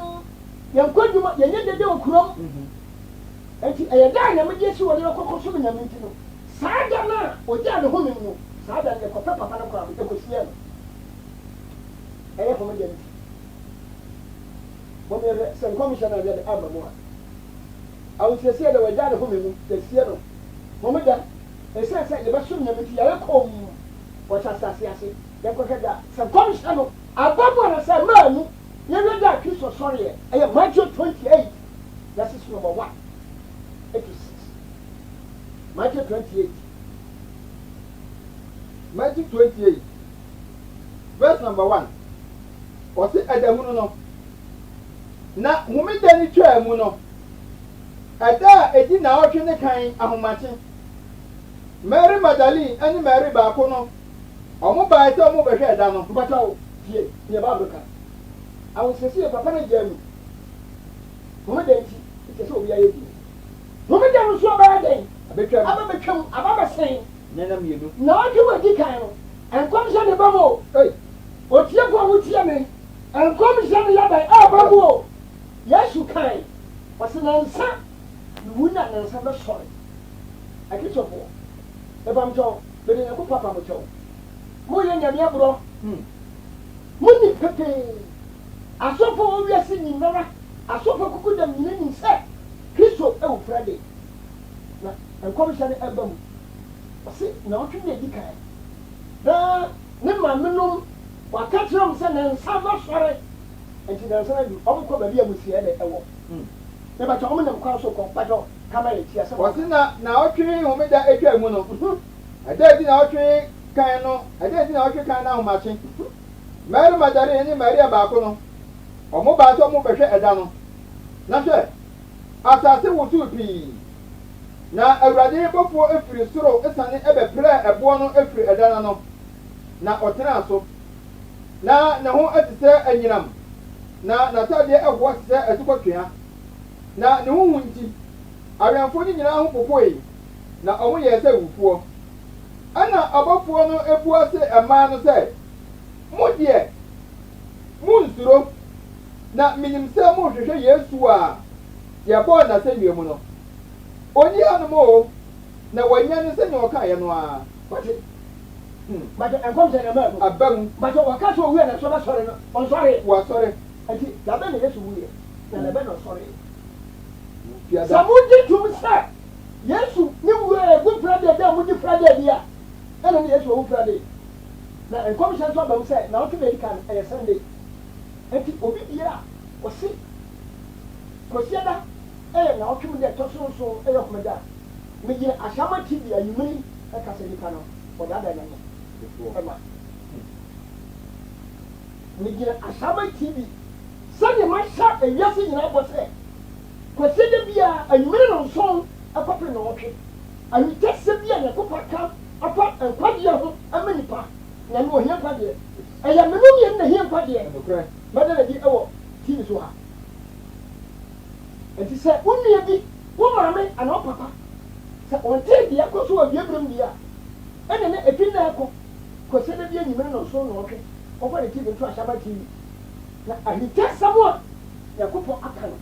yɛnkɔ adwuma yɛnyɛ dede wɔ kurom nti ɛyɛ da a nyame gye si wɔ de ɔkɔkɔ so nyame nti no saa da no a ɔgya ne homi mu no saa da no yɛkɔpɛ papa no kɔ a ɛkɔsiɛ no ɛyɛ homeda nti wɔmyɛhwɛ sɛ nkɔmhyɛ no adeɛ de aba mu a awo sese de wagya ne ho memu sesie no homeda ese ye ba sum nyame ti ya kom wo sasase ase ye ko keda se komisha no abamu na se maanu ye we da Kristo sori e Matthew 28 that is number 1 86 Matthew 28 Matthew 28 verse number 1 ɔsi ɛdɛhunu no na homeda ni twaa mu no ɛda a edi na ɔtwe ne kan ahomakye Mary Magdalene ɛne Mary baako no ɔmo baa sɛ ɔmo bɛhwɛ ɛda no mbata o tie ne ba abeka awo sese papa na gya mu homeda nti sese obi aye bi homeda no so ba den abetwam ababɛsen nena mienu na ɔtwe wadi kan no enkomsɛ ne ba mo otie ko a wotie me enkomsɛ ne yaba a ba mo Yesu kan wɔse na nsa wuna na nsa bɛsɔre akitofo ebam tɔ bere ne ko papa mo tɔ mo yɛ nyame aburo mo ni pepe asofo owiase nyinara asofo kuku dam nyina sɛ Kristo ewu frade na enkomsɛ ne eba mu wɔse na ɔtwe ne di kan na ne maamenom waka kyerɛ m sɛ ne nsa bɛsɔre nti ne nsa no ɔmo kɔ baabi a musie de ɛwɔ ne bɛtɛ ɔmo nam kwan so kɔ bɛtɛ kama yɛ tia sɛ wɔsi na ɔtwe homeda atwa mu no ɛda edi na ɔtwe kan no ahomakye Mary Magdalene ne Maria baako no ɔmo baa sɛ ɔmo bɛhwɛ ɛda no na hwɛ asase wosow pii na Awurade bɔfoɔ efiri soro esane ɛbɛpirɛ ɛboɔ no efiri ɛda no na ɔtena so na ne ho ate sɛ anyinam na n'atadeɛ ɛwɔ sɛ ɛtokɔtwea na ne ho hu nti awɛmfo no nyinaa ho popoe na ɔmo yɛ sɛ wufoɔ ɛna ɔbɔfoɔ no ebua sɛ ɛmaa no sɛ mo deɛ mo nsuro na minim sɛ mo hwehwɛ Yesu a yɛbɔɔ n'asɛnnua mu no oni hanom o na wɔnyɛ ne sɛ nea ɔkaeɛ no a wɔte bàtɛ enkomsɛ ne ma abamu bàtɛ wɔka sɛ owi na so bɛsɔre no ɔnsɔre wɔasɔre nti labɛ na Yesu wuyɛ na labɛ na ɔsɔre fiada sɛ mogye tom sɛ Yesu ne wura egu frade da mogye frade bi a ɛna ne Yesu owu frade na enkomsɛ nso aba mu sɛ na ɔtwe bɛdi kan ɛyɛ Sunday nti obi biara ɔsi kɔsiada ɛyɛ na ɔtwe mu dɛ ɛtɔ so nso ɛyɛ homeda megyina Ahyɛma TV anwummere ɛkasa nipa no ɔdada na no ɛma megyina Ahyɛma TV sɛdeɛ mahyɛ ewiase nyinaa bɔ sɛ kɔsiada bi a anwummere no nson ɛkɔpere na ɔtwe awitɛsɛ bi a Nyankopɔn ka afa nkwadeɛ ho ama nipa na no ohia nkwadeɛ ɛyɛ menu mmienu na hia nkwadeɛ mɛda na bi ɛwɔ TV so ha nti sɛ wo nua bi wo maame anaa wo papa sɛ ɔnte deɛ kɔ so wɔ wiebirem deɛ a ɛne ne efi na ɛkɔ kɔsiada bi anwummere no nson na ɔtwe ɔkɔ ne TV nto Ahyɛma TV na awitɛsɛm a Nyankopɔn aka no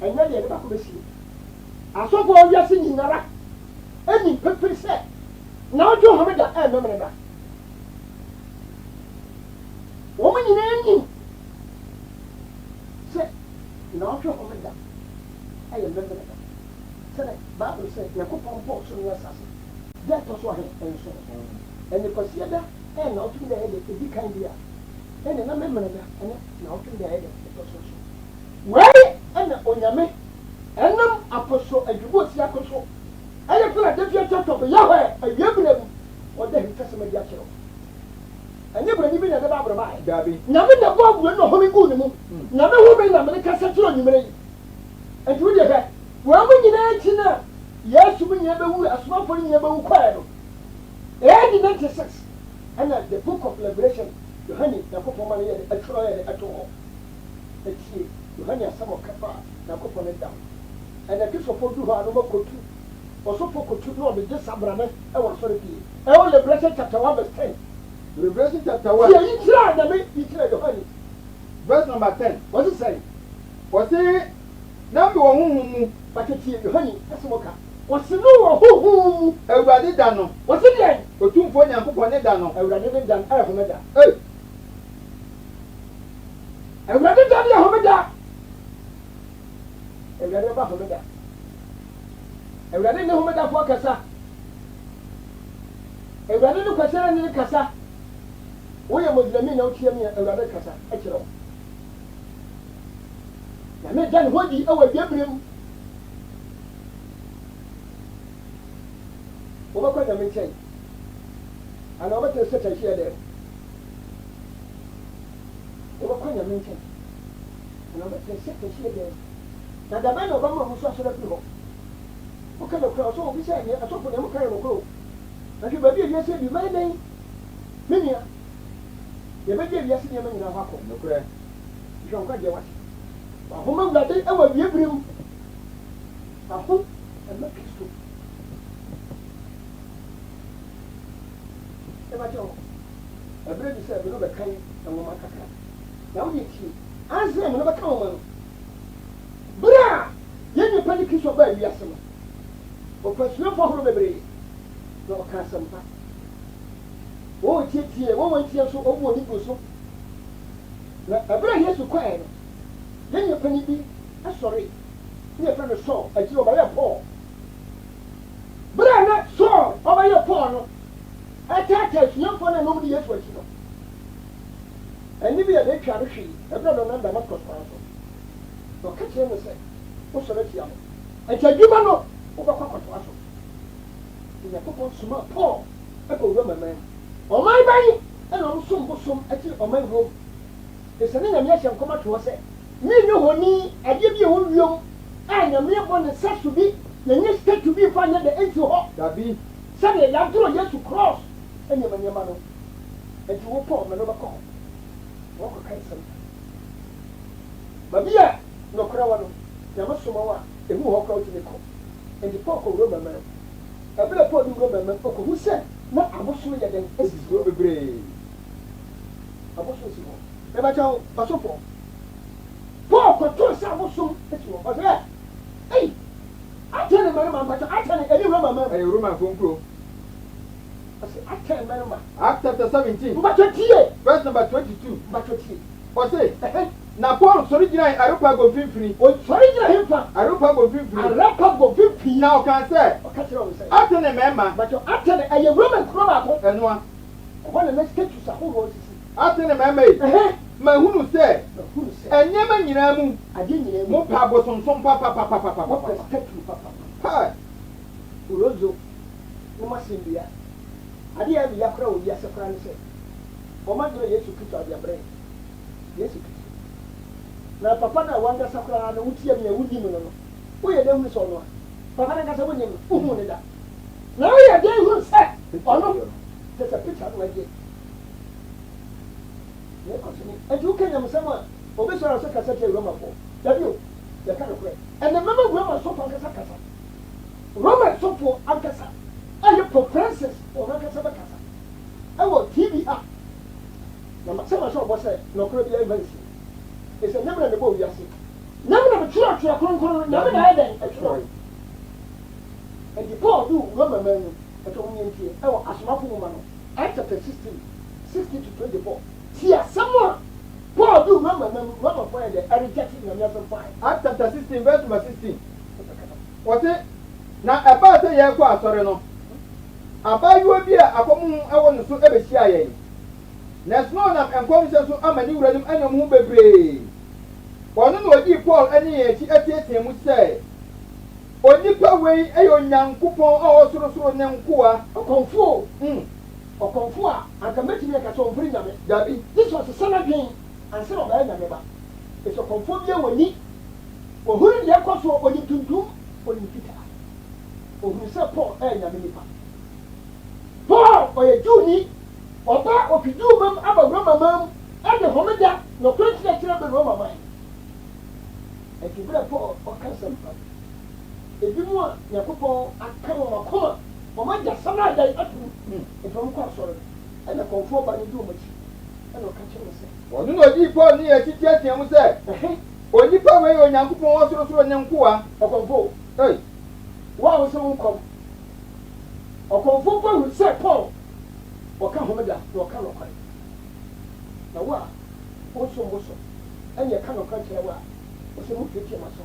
ɛnyɛ deɛ ne baako bɛsie asɔfo a wiase nyinara ɛni pepere sɛ na ɔtwe homeda ɛmɛmɛrɛ da wɔn nyinaa nim sɛ na ɔtwe homeda ɛyɛ mɛmɛrɛ da sɛnɛ Bible sɛ Nyankopɔn bɔɔ soro ne asase dɛ ɛtɔ so ahɛ ɛnso ɛne kɔsiada ɛyɛ na ɔtwe da ɛyɛ dɛ edi kan bi a ɛne na mɛmɛrɛ da ɛne na ɔtwe da ɛyɛ dɛ ɛtɔ so so wɔyɛ ɛna onyame ɛnam apɔso adwubu osi akɔso ɛyɛ Philadelphia church of Yahweh awiebire mu ɔda hitɛsɛm adi akyerɛw ɛnyɛ burani bi na ɛde ba abraba dabi nyame na bɔ aburo na ɔhome gu ne mu nyame home na mene kasa kyerɛ onwumere yi ɛnti wodeɛ hwɛ wɔn mo nyinaa akyi na Yesu mo nyinaa bɛwu asomafo no nyinaa bɛwu kɔɛ no AD 96 ɛna the book of Liberation Yohane Nyankopɔn ma no yɛ de atwerɛ yɛ de ɛto hɔ atie Yohane asɛm ɔkapa a Nyankopɔn no da ɛna Kristofo du hɔ a no makɔtu ɔsofo kɔtu na ɔde gye sabrane ɛwɔ asɔre pie ɛwɔ Liberation chapter 1 verse 10 Revelation chapter 1 yɛ yi kyerɛ na me yi kyerɛ Yohane verse number 10 wɔsi sɛ wɔsi na mi wɔ huhum mu paketie Yohane ɛsɛ wɔka wɔsi no wɔ huhum mu Awurade da no wɔsi deɛ Otumfoɔ Nyankopɔn ne da no Awurade ne da ɛyɛ homeda ee Awurade da ne yɛ homeda Awurade ba homeda awurade ne homedafo kasa awurade ne kwasɛre ne kasa woyɛ mɔdinami na wotia mi awurade kasa akyerɛ wo na me gya ne hɔ di awɔ abiabrem wobɛkɔ nyame nkyɛn ana wobɛtene sɛ kyɛhyeɛ dɛ wobɛkɔ nyame nkyɛn ana wobɛtene sɛ kyɛhyeɛ dɛ na dabɛ na ɔbɛma ho so asɔre afiri hɔ woka nokora ɔsɛ obi sɛ ɛneɛ asɔfo neɛ moka yɛ nokoro na hwɛ baabi a wiase adu mɛyɛ dɛn me nua yɛbɛgye wiase nneɛma nyinaa hɔ akɔ nokorɛ hwɛ nkwagyeɛ wate ahoma awurade ɛwɔ awiaberem aho ɛma kristo ɛbɛkyɛ hɔ ɛberɛ bi sɛ ɛbi no bɛkan nwoma kakra na wode tie ansɛ ɛmi no bɛka nwoma no berɛ a yɛn nnipa ne kristo baa wiase no ɔkɔ asuafoɔ ahorow bebree na ɔka asɛmpa wɔn tietie wɔn ntie nso ɔbu wɔn nipa so na ɛberɛ a yesu kɔɛ no yɛn nnipa ne bi asɔre ne yɛfrɛ no sɔɔ akyi ɔbɛyɛ pɔɔ berɛ a na sɔɔ ɔbɛyɛ pɔɔ no ɛtaataa asuafoɔ no a ɛnom de yesu akyi no ɛne bi yɛ de atwa no hwee ɛberɛ a ɔnam damascus kwan so na ɔka kyerɛ no sɛ wosɔre atia no ɛnti adwuma no wobɛkɔ akɔtoa so onyankopɔn soma pɔɔ ɛkɔ wura maman ɔman bɛyi ɛna ɔmo som bosom akyi ɔman rom ɛsɛ ne nyame ahyɛ nkɔm ato hɔ sɛ menyɛ hɔni adeɛ bi a ɛwɔ wiom a nyame bɔ ne nsa so bi yɛnyɛ statue bi fa nyɛ de ɛnti hɔ dabi sɛdeɛ yɛadoro yesu cross ɛnyɛma nneɛma no ɛnti wopɔ ɔma no bɛkɔ hɔ wɔkɔka nsɛm baabi a nɔkora wɔ no nyame soma wo a ɛhu hɔ kora wotumi kɔ ɛnti pɔl kɔ wura maman ɛberɛ pɔl de wura maman ɔkɔhu sɛ na abosom yɛ den asisi hɔ bebree abosom si hɔ ɛbɛkyɛ wo ɔsofo pɔl kɔtoo sɛ abosom asi hɔ ɔsɛ ei atɛ ne mmarima mpatɛ atɛ ne ɛne wura maman ɛyɛ romanfo nkuro ɔsɛ atɛ ne mmarima Acts chapter 17 mpatɛ tie verse number 22 mpatɛ tie ɔse na paul sɔre gyina areopago mfimfini ɔsɔre gyina hemfa areopago mfimfini Areopago mfimfini na ɔka sɛ ɔka kyerɛ wo sɛ ate ne mmarima mpatɛ atɛ ne ɛyɛ roman kuro baako ɛnoa ɛhɔ na na status ahodoɔ sisi ate ne mmarima yi mahunu sɛ mahunu sɛ ɛnneɛma nyinaa mu adeɛ nyinaa mu mo pa abosonsom wɔpɛ papapapapapa statue papa ha orozo ne masɛm bia adeɛ a bia kora wɔ wiase kora ne sɛ ɔma dwerɛ yesu kristo adeaberɛ yesu kristo na papa na wankasa koraa na wotia me a wodi mu no no woyɛ dɛ hunu sɛ ɔno a papa no ankasa wonyim no wohu ne da na woyɛ dɛ hunu sɛ ɔno sɛ sɛ picture no wagye ne kɔsene ɛnti woka nyamsɛm a obɛsɔre sɛ kasa kyerɛ romafoɔ dabi o yɛka no korɛ ɛnɛ mɛma roma sɔfo ankasa kasa roma sɔfo ankasa ɛyɛ pope francis ɔno ankasa bɛkasa ɛwɔ tv a na sɛ ma sɛ ɔbɔ sɛ nɔkorɔ bi ɛma nsi ɛsɛ nyame na mebɔ wiase nyame na metwerɛtwerɛ kronkron nyame na ayɛ dɛn ɛtwerɛ ɛnti paul de roma ma no ɛtɔ ho nyɛntie ɛwɔ asomafo nwoma no Acts chapter 16 60 to 24 ti asɛm a paul de roma ma no romafoɔ yɛ dɛ ɛregyɛte nyame asɛm fae Acts chapter 16 verse number 16 wɔte na ɛbaa sɛ yɛrekɔ asɔre no abaayewa bi a akɔm ɛwɔ ne so ɛbɛhyia yɛn na ɛsono ɔnam nkɔm hyɛ so ama ne wuranom anyam ho bebree ɔno na ɔdii paul ne yɛn akyi atiatia mu sɛ onipa wei ɛyɛ onyankopɔn a ɔwɔ sorosoro ne nkoa ɔkɔmfo a anka mɛtumi aka sɛ ɔmfiri nyame dabi jesus sɛ no dwen ansa na ɔbɛyɛ nyame ba ɛsɛ ɔkɔmfo bi awɔni ɔhunu deɛ ɛkɔ so ɔnim tuntum ɔnim fitaa ɔhunu sɛ paul ɛyɛ nyame nipa paul ɔyɛ jewni ɔba ɔfi jew mam aba roma mam ɛde homeda na ɔkora kyerɛkyerɛ bɛ roma man ɛnti berɛ paul ɔka nsɛm pa ebi mu a nyankopɔn aka wɔn akoma wɔn agya sɛm a agya ato ɛfam kɔ asɔre ɛna kɔnfoɔ ba ne di wɔn akyi ɛna ɔka kyerɛ wɔn sɛ ɔno na ɔdii paul ne yɛn akyi tiatia mu sɛ onipa wei yɛ onyankopɔn wɔ sorosoro ne nkoa ɔkɔnfo ei wo a wɔsɛ wo nkɔm ɔkɔnfo kɔ hu sɛ paul ɔka homeda na ɔka nɔkɔre na wo a wonsom bo so ɛne ɛka nɔkɔre kyerɛ wo a wɔsɛ mo tuatia ma so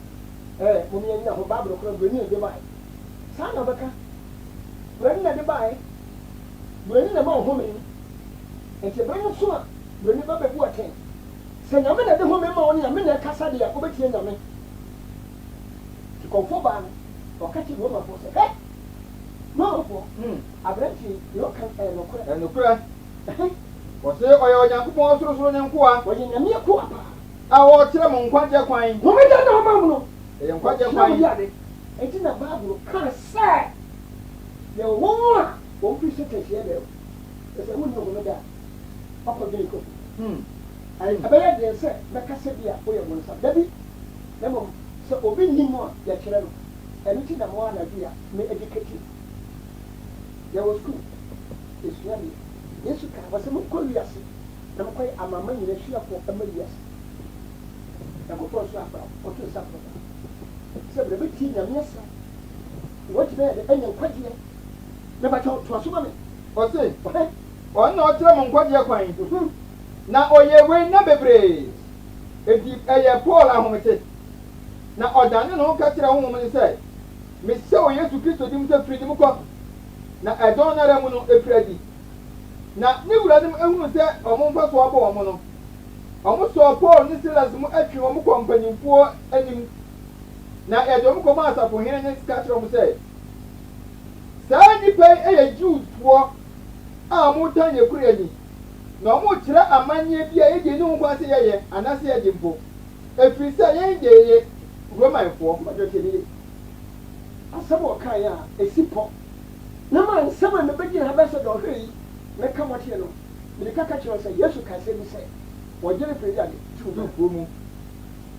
mo menyɛ nyina ho baabolo kora brɛni ɛde bae saa na bɛka burani na de baeɛ burani na ma ɔhome nti berɛ no so a burani ba bɛbu ɔtɛn sɛ nyame na de home ma wo ne nyame na ɛkasa deɛ wobɛtie nyame nti kɔmfo baa no ɔka kye romafoɔ sɛ hɛ romafoɔ aberɛnti deɛ ɔka nokorɛ ɛnokorɛ wɔse ɔyɛ onyankopɔn sorosoro nyankoa wɔyɛ nyame akoa paa a wɔkyerɛ mo nkwagye kwan homeda na ɔma mu no ɛyɛ nkwagye kwan ɛnti na bible kaa sɛ yɛwɔ wɔn a wɔmfiri sɛ kɛhyiɛ dɛ ɛsɛ wonni homeda a ɔkɔdwene kɔ ɛbɛyɛ deɛ sɛ bɛkasa bi a woyɛ mo nsa dabi na mmom sɛ obi nnim mu a yɛkyerɛ no ɛno ti na mawɔ anadwo a me educati yɛwɔ skul ɛsua deɛ yesu kaa wɔ sɛ monkɔ wiase na mokɔyɛ amama nyina suafoɔ ɛma wiase nyankopɔn so afra ɔto nsa frɔ sɛ berɛ bɛtie nyame asa wɔtumi yɛ de ɛnyɛ nkwagyeɛ na bɛkyɛ toa so ma me ɔse ɔno na ɔkyerɛ mo nkwagye kwan na ɔyɛ wei na bebree enti ɛyɛ paul ahomete na ɔdane ne ho ka kyerɛ honhom ne sɛ mesɛ wɔ yesu kristo dim sɛ firi dim kɔ na ɛdɔn no ara mu no ɛfiri adi na ne wura no ehunu sɛ ɔmo mfa so abɔ ɔmo no ɔmo sɔɔ paul ne silas mu atwi ɔmo kɔ mpanyinfoɔ anim na ɛde ɔmo kɔma asafohene ne sika kyerɛ ɔmo sɛ saa nnipa yi ɛyɛ jiwfoɔ a ɔmo tan yɛ kuro ani na ɔmo kyerɛ amanneɛ bi a yɛgye ne ho kwan sɛ yɛyɛ anaasɛ yɛgye mpo ɛfiri sɛ yɛn gye yɛ romanfoɔ madɔtɛni asɛm a ɔkaeɛ a ɛsi pɔ na ma nsɛm a mebɛgyina ha bɛsɛ dɛ ɔhwɛ yi mɛka mɔteɛ no mede kaka kyerɛ sɛ yesu ka sɛ bi sɛ wɔgyere firi ade tuwudufoɔ mu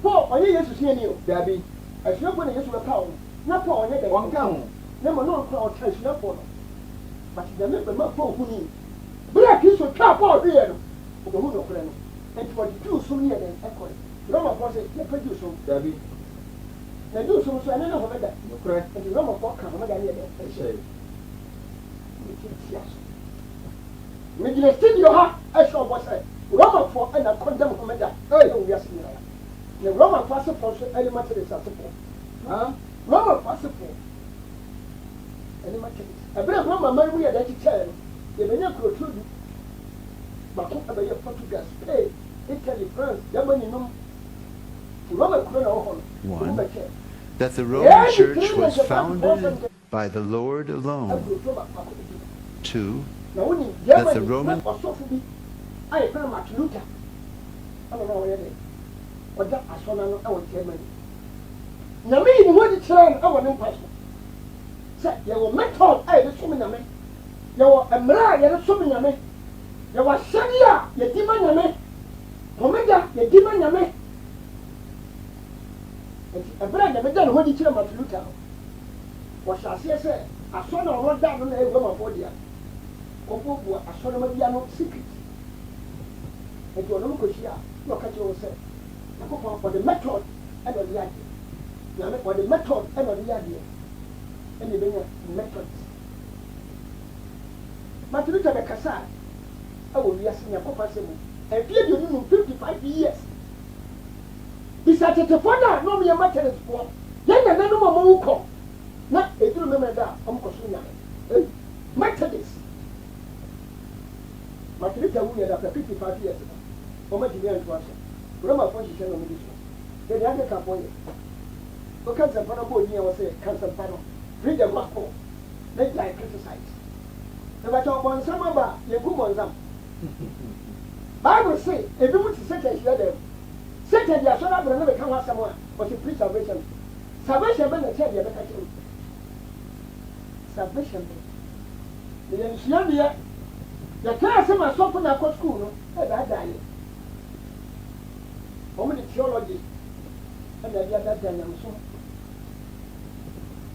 paul ɔnyɛ yesu suani o daabi asuafoɔ na yesu bɛka wo no na paul ɔnyɛ dɛ ɔnka ho na ma na ɔkora ɔka asuafoɔ no but nyame bɛma paul hu ni bere a kristo twaa paul hweyɛ no ɔbɛhu nokorɛ no nti wɔde duu som yɛ dɛn ɛkɔe romafoɔ sɛ yɛpɛ duu som daabi na duu som so ɛne ne homeda nokorɛ nti romafoɔ ka homeda ne yɛ dɛn ɛhyɛ metia so megyina studio ha ɛhyɛ ɔbɔ sɛ romafoɔ ɛna kɔndam homeda ɛwɔ wiase nyinaa na romafoɔ asefoɔ nso ɛne materes asefoɔ romafoɔ asefoɔ ɛne materes ɛberɛ roma man mu yɛ dɛ kyekyɛɛ no yɛbɛnya kuroturo du baako ɛbɛyɛ portugal spain italy france germany nom roma kuro na wɔ hɔ no ɔmo bɛkyɛɛ that the Roman Church was founded by the Lord alone. 2. That the Roman ayɛ fɛn Martin Luther ɛna ɔyɛ dɛ ɔda asɔna no ɛwɔ Germany nyame yi ne ho de kyerɛ no ɛwɔ ne mpa so sɛ yɛwɔ method a yɛde som nyame yɛwɔ mmerɛ a yɛde som nyame yɛwɔ ahyɛde a yɛdi ma nyame homeda yɛdi ma nyame nti ɛberɛ a nyame da ne ho de kyerɛ Martin Luther no wɔhyɛ aseɛ sɛ asɔna a ɔda no na ɛwɔ mafoɔ dea kɔbɔ bua asɔre ma bia no secret nti ɔno mo kɔhyia a na ɔka kyerɛ wo sɛ Nyankopɔn ɔde method ɛna ɔde yɛ adeɛ nyame ɔde method ɛna ɔde yɛ adeɛ ɛna ɛbɛnya method Martin Luther bɛkasa a ɛwɔ wiase Nyankopɔn asɛm mu ɛmfeɛ aduonu no 55 years bisa tetefoɔ no a na ɔmyɛ Methodistfoɔ yɛn nananom a ɔmɔwo kɔ na ɛduru memɛ da a ɔmkɔ so nyame Methodist Martin Luther wuyɛ da 55 years ɔma gyina ɛnto ahyɛ romafoɔ hyehyɛ no ɔmde so yɛde Anglicanfoɔ yɛ woka nsɛmpa no bɔ ɔnyia wɔ sɛ ka nsɛmpa no read the gospel na gyae criticize na bɛkyɛ ɔbɔnsam aba a yɛnku bɔnsam Bible say ebi mu te Satan hyia dɛm Satan de asɔre abrɛ no bɛka ho asɛm a ɔte preach salvation salvation bɛ na kyɛ deɛ bɛka kyerɛ salvation bɛ yɛn nsua deɛ yɛka asɛm asɔfo na akɔ school no ɛdaadaa yɛ wɔn de theology ɛna ɛde adaadaa nyamso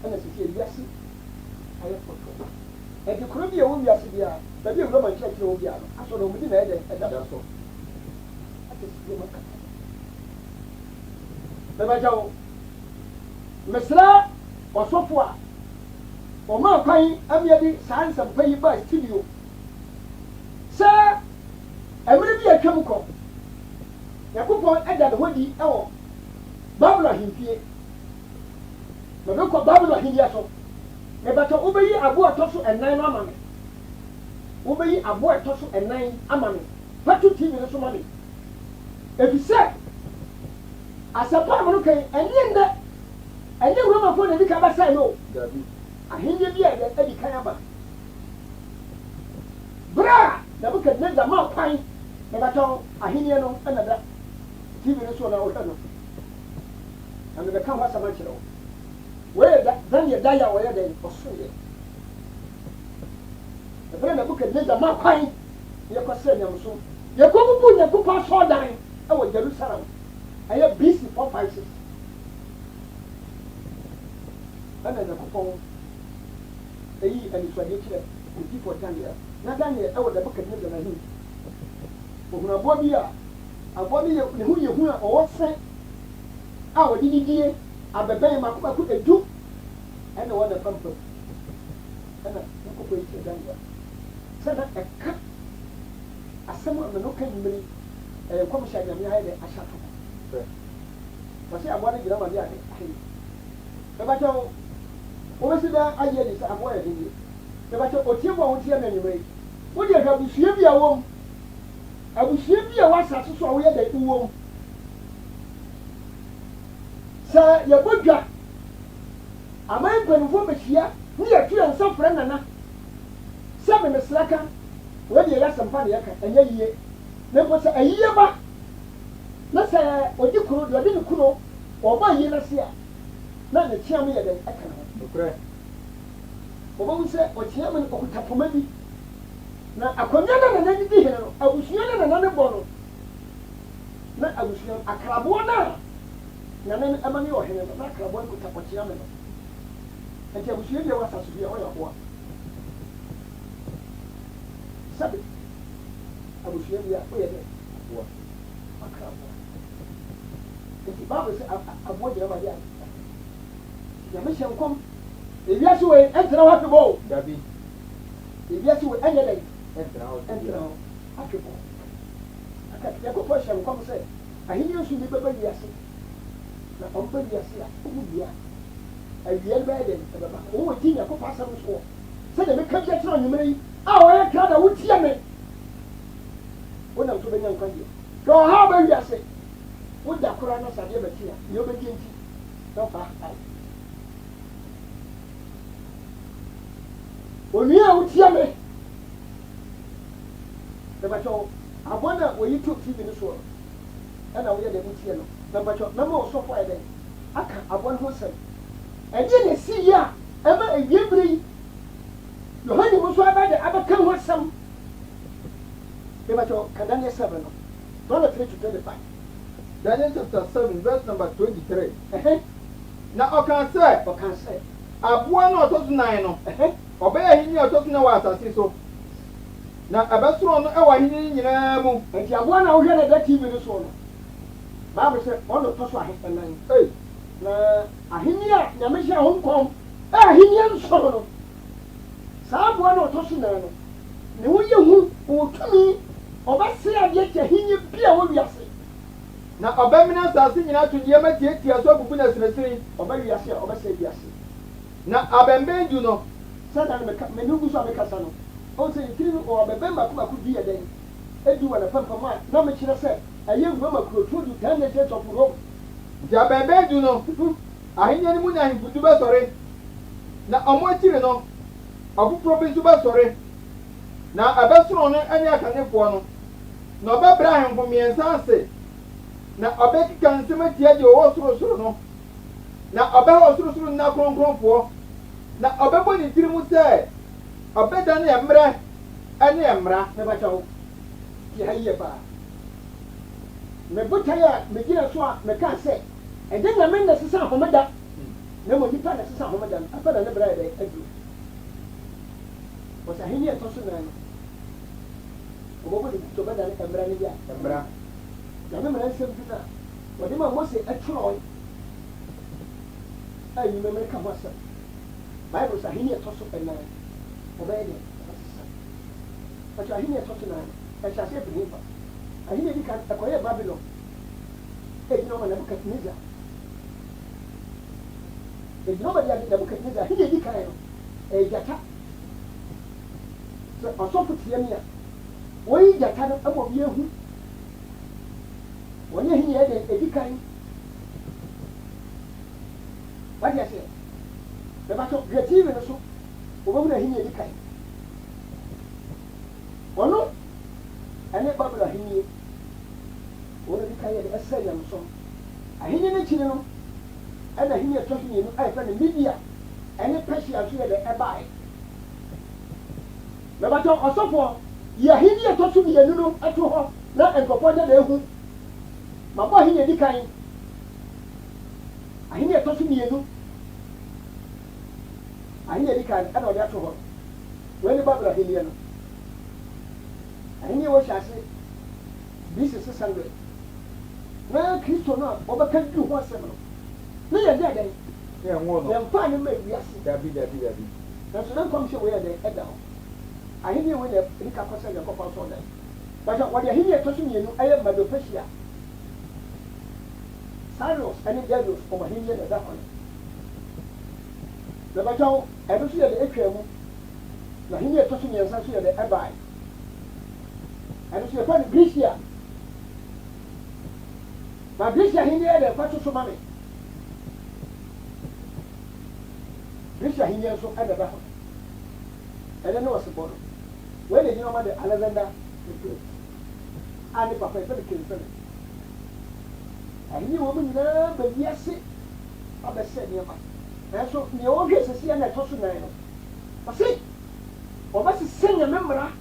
ɛna sisi ewiase ayɛ fɔtɔ ɛdi kuro bi a ɛwɔ wiase bi a baabi a ewura ma nkyɛn kyerɛ wɔ bi a no asɔ na wɔn di na ɛdɛ ɛda so ate sisi ma kata bɛbɛgya wo mesra ɔsɔfo a ɔma akwan amiɛde saa nsɛmpa yi ba studio sɛ ɛmere bi atwam kɔ Nyankopɔn ɛda ne ho di ɛwɔ Babylon ahemfie na bɛkɔ Babylon ahemfie so ne bata wobɛyi aboa ɛtɔ so ɛnan no ama me wobɛyi aboa ɛtɔ so ɛnan ama me pato tv no so ma me efisɛ asɛpaa mo no kan ɛnyɛ ndɛ ɛnyɛ wuramafoɔ na di ka bɛsɛe no ahenni bi a ɛdi kan aba bra Nebukadnezar ma kwan na bɛtɔ ahenni no ɛna da tv no so na wɔhwɛ no na mebɛka ho asɛm akyerɛ wo wɔyɛ Daniel da yɛ a wɔyɛ dɛn ɔsoyɛ ɛberɛ Nebukadnezar ma kwan yɛkɔsɛ nyamesom yɛkɔbubu Nyankopɔn asɔredan ɛwɔ Jerusalem ɛyɛ BC 456 ɛna Nyankopɔn ɛyi anisoadeɛ kyerɛ odifo Daniel na Daniel ɛwɔ Nebukadnezar n'anim ohun aboa bi a aboa bi yɛ ne ho yɛ hu a ɔwɔ sɛ a wɔde didie abɛbɛn mako edu ɛna wɔn na pampam ɛna Nyankopɔn yi kyerɛ Daniel sɛ na ɛka asɛm a meno ka nyimire ɛyɛ nkɔmhyɛ nyame ayɛ dɛ ahyɛ to wɔsɛ aboa no gyina ma de ade ahe ɛbɛkyɛ wo wobɛsi dɛ ayɛ de sɛ aboa yɛ de yie ɛbɛkyɛ otie bɔ a wotie no anyimire wode hwɛ abusua bi a wɔm abusua bi a wɔasase so a woyɛ dɛ wowɔ m sɛ yɛbɔ dwa aman mpanimfoɔ bɛhyia ne yɛtu yɛn nsa frɛ nana sɛ memesrɛ ka wɔde yɛ asɛmpa ne yɛka ɛnyɛ yie na mpo sɛ ayie ba na sɛ ɔdi kuro deɛ ɔde ne kuro ɔba yie no se a na ne kyea mo yɛ dɛn ɛka ne ho wɔbɛhu sɛ ɔkyea mo no ɔkuta poma bi na akonnwa na nana ne di hene no abusua na nana ne bɔ no na abusua akraboɔ no a nana ne ɛma ne yɛ ɔhene no na akraboɔ no kuta ɔkyea mo no nti abusua deɛ wɔ asase bi a ɔyɛ ɔboa sabe abusua bi a ɔyɛ dɛ ɔboa akraboɔ nti baabu sɛ aboa gyina ma de a nyame hyɛ nkɔm ewiase wei ɛntena hɔ afebɔ o dabi ewiase wei ɛnyɛ dɛ ɛntena hɔ afebɔ aka Nyankopɔn hyɛ nkɔm sɛ ahenni nso bi bɛba wiase na ɔmba wiase a ɔmu bia awia no bɛyɛ dɛ ɛbɛba wɔwɔ gye Nyankopɔn asɛm soɔ sɛdeɛ meka bi akyerɛ ɔnwummerɛ yi a wɔyɛ kra da wotie me wonam so bɛnya nkwagyeɛ hwɛ ɔhaw ba wiase woda koraa na sadeɛ bɛkyi a deɛ wobɛgye nti na ɔfa hae onua a wotie me ɛbɛkyɛ aboa no a wɔyi to tv no soɔ no ɛna woyɛ dɛ wotie no na bɛkyɛ mɛma ɔsɔfo ayɛ dɛ aka aboa no ho sɛm ɛgye ne si yi a ɛma awie bere yi Yohane mo so abɛde abɛka ho asɛm ɛbɛkyɛ ka Daniel 7 no Daniel 3:25 Daniel chapter 7 verse number 23 na ɔka sɛ aboa no ɔtɔ so 9 no ɔbɛyɛ ahenni a ɔtɔ so 9 wɔ asase so na ɛbɛsoro no ɛwɔ ahenni nyinaa mu nti aboa no a wohwɛ no da tv no so no Bible sɛ ɔno ɔtɔ so ahenni na ahenni a nyame hyɛ ho nkɔm ahenni nsɔro no saa aboa no ɔtɔ so 9 no ne woyɛ hu ɔtumi ɔbɛsɛ adeɛ kyɛ ahenni bi a wɔ wiase na ɔbɛmena asase nyinaa to nneɛma tiatia so abubu na siresiri ɔbɛwiase a ɔbɛsɛ wiase na abɛmbɛn du no sɛda no mene gu so a mekasa no ɔwɔ sɛ yɛtiri no ɔbɛbɛn mako di yɛ dɛn ɛdi wɔ ne pampam a na mekyerɛ sɛ ɛyɛ Roma kurotuo du 10 nations of Rome nti abɛmbɛn du no ahenni no mu ne ahemfudu bɛsɔre na ɔmo akyiri no ɔfoforɔ bi nso bɛsɔre na ɛbɛsoro no ne akanefoɔ no na ɔbɛbrɛ ahemfo mmiɛnsa ase na ɔbɛkeka nsɛm atia deɛ ɔwɔ sorosoro no na ɔbɛha ɔsorosoro nna kronkronfoɔ na ɔbɛbɔ ne tiri mu sɛ ɔbɛda ne mmerɛ ne mmara na bɛkyɛ wo yɛ ha yie paa mebotae a megyina so a meka sɛ ɛgye nyame na sesa ahomeda na mmom nnipa na sesa ahomeda no afɛ na ne berɛ yɛ aduru wɔsɛ ahenni ɛtɔ so 9 no ɔbɛbɔ ne tiri ɔbɛda ne mmara no bi a mmara nyame mmara nsɛm bi no a wɔde ma Mose ɛtwerɛe a nnwumamere ka ho asɛm Bible sɛ ahenni ɛtɔ so 9 ɔbɛyɛ dɛ ɔsesa ɔkyɛ ahenni ɛtɔ so 9 ɛhyɛ aseɛ firi nipa ahenni adi ka ɛkɔyɛ Babylon ɛgyina ɔma Nebukadnezar ɛgyina ɔma de Nebukadnezar ahenni adi kan no gyata sɛ ɔsɔfo tie mi a wɔyi gyata no ɛbɔ bi ehu wɔne ahenni yɛ de edi kan wadi ase bɛbɛtɔ hwɛ tv no so wɔbɛmu na ahenni edi kan ɔno ɛne babura ahenni wɔn edi kan yɛ de ɛsɛ yɛn so ahenni n'ekyir no ɛna ahenni ɛtɔ so mmienu a yɛfrɛ no Media ɛne Persia nso yɛ de ɛbae bɛbɛtɔ ɔsɔfoɔ yɛ ahenni ɛtɔ so mmienu no ɛto hɔ na nkɔfɔ de na ehu ma bɔ ahenni edi kan ahenni ɛtɔ so mmienu ahenni edi kan ɛna ɔde ato hɔ wɔn ne babura ahenni no ahenni wɔ hyɛ ase BC 600 na Kristo no a ɔbɛka du ho asɛm no ne yɛ dɛ dɛ yɛ ngo no yɛn fa ne ma wiase dabi nanso ne nkɔm hyɛ wɔ yɛ dɛ ɛda hɔ ahenni wɔ yɛ nika kɔsɛ yɛ kɔkɔ so dɛ bàtà wɔde ahenni ɛtɔ so mmienu ɛyɛ Medo-Persia Cyrus ɛne Darius ɔmo ahenni yɛ dɛda hɔ no bàtà ɛno nso yɛ de atwa mu na ahenni ɛtɔ so mmiɛnsa nso yɛ de ɛbae ɛno nso yɛfɛ no Grecia na Grecia ahenni yɛ de ɛfa to so ma me Grecia ahenni nso ɛdɛda hɔ ɛdɛ ne wɔ sebɔ no wɔyɛ de gyina ɔma de Alexander the Great a ne papa yɛfɛ no King Philip ahenni wɔ mu nyinaa bɛ wiase abɛsɛ nneɛma nanso nea wɔhwɛ sisi yɛ na ɛtɔ so nan no ɔse ɔbɛsesɛ nyame mmara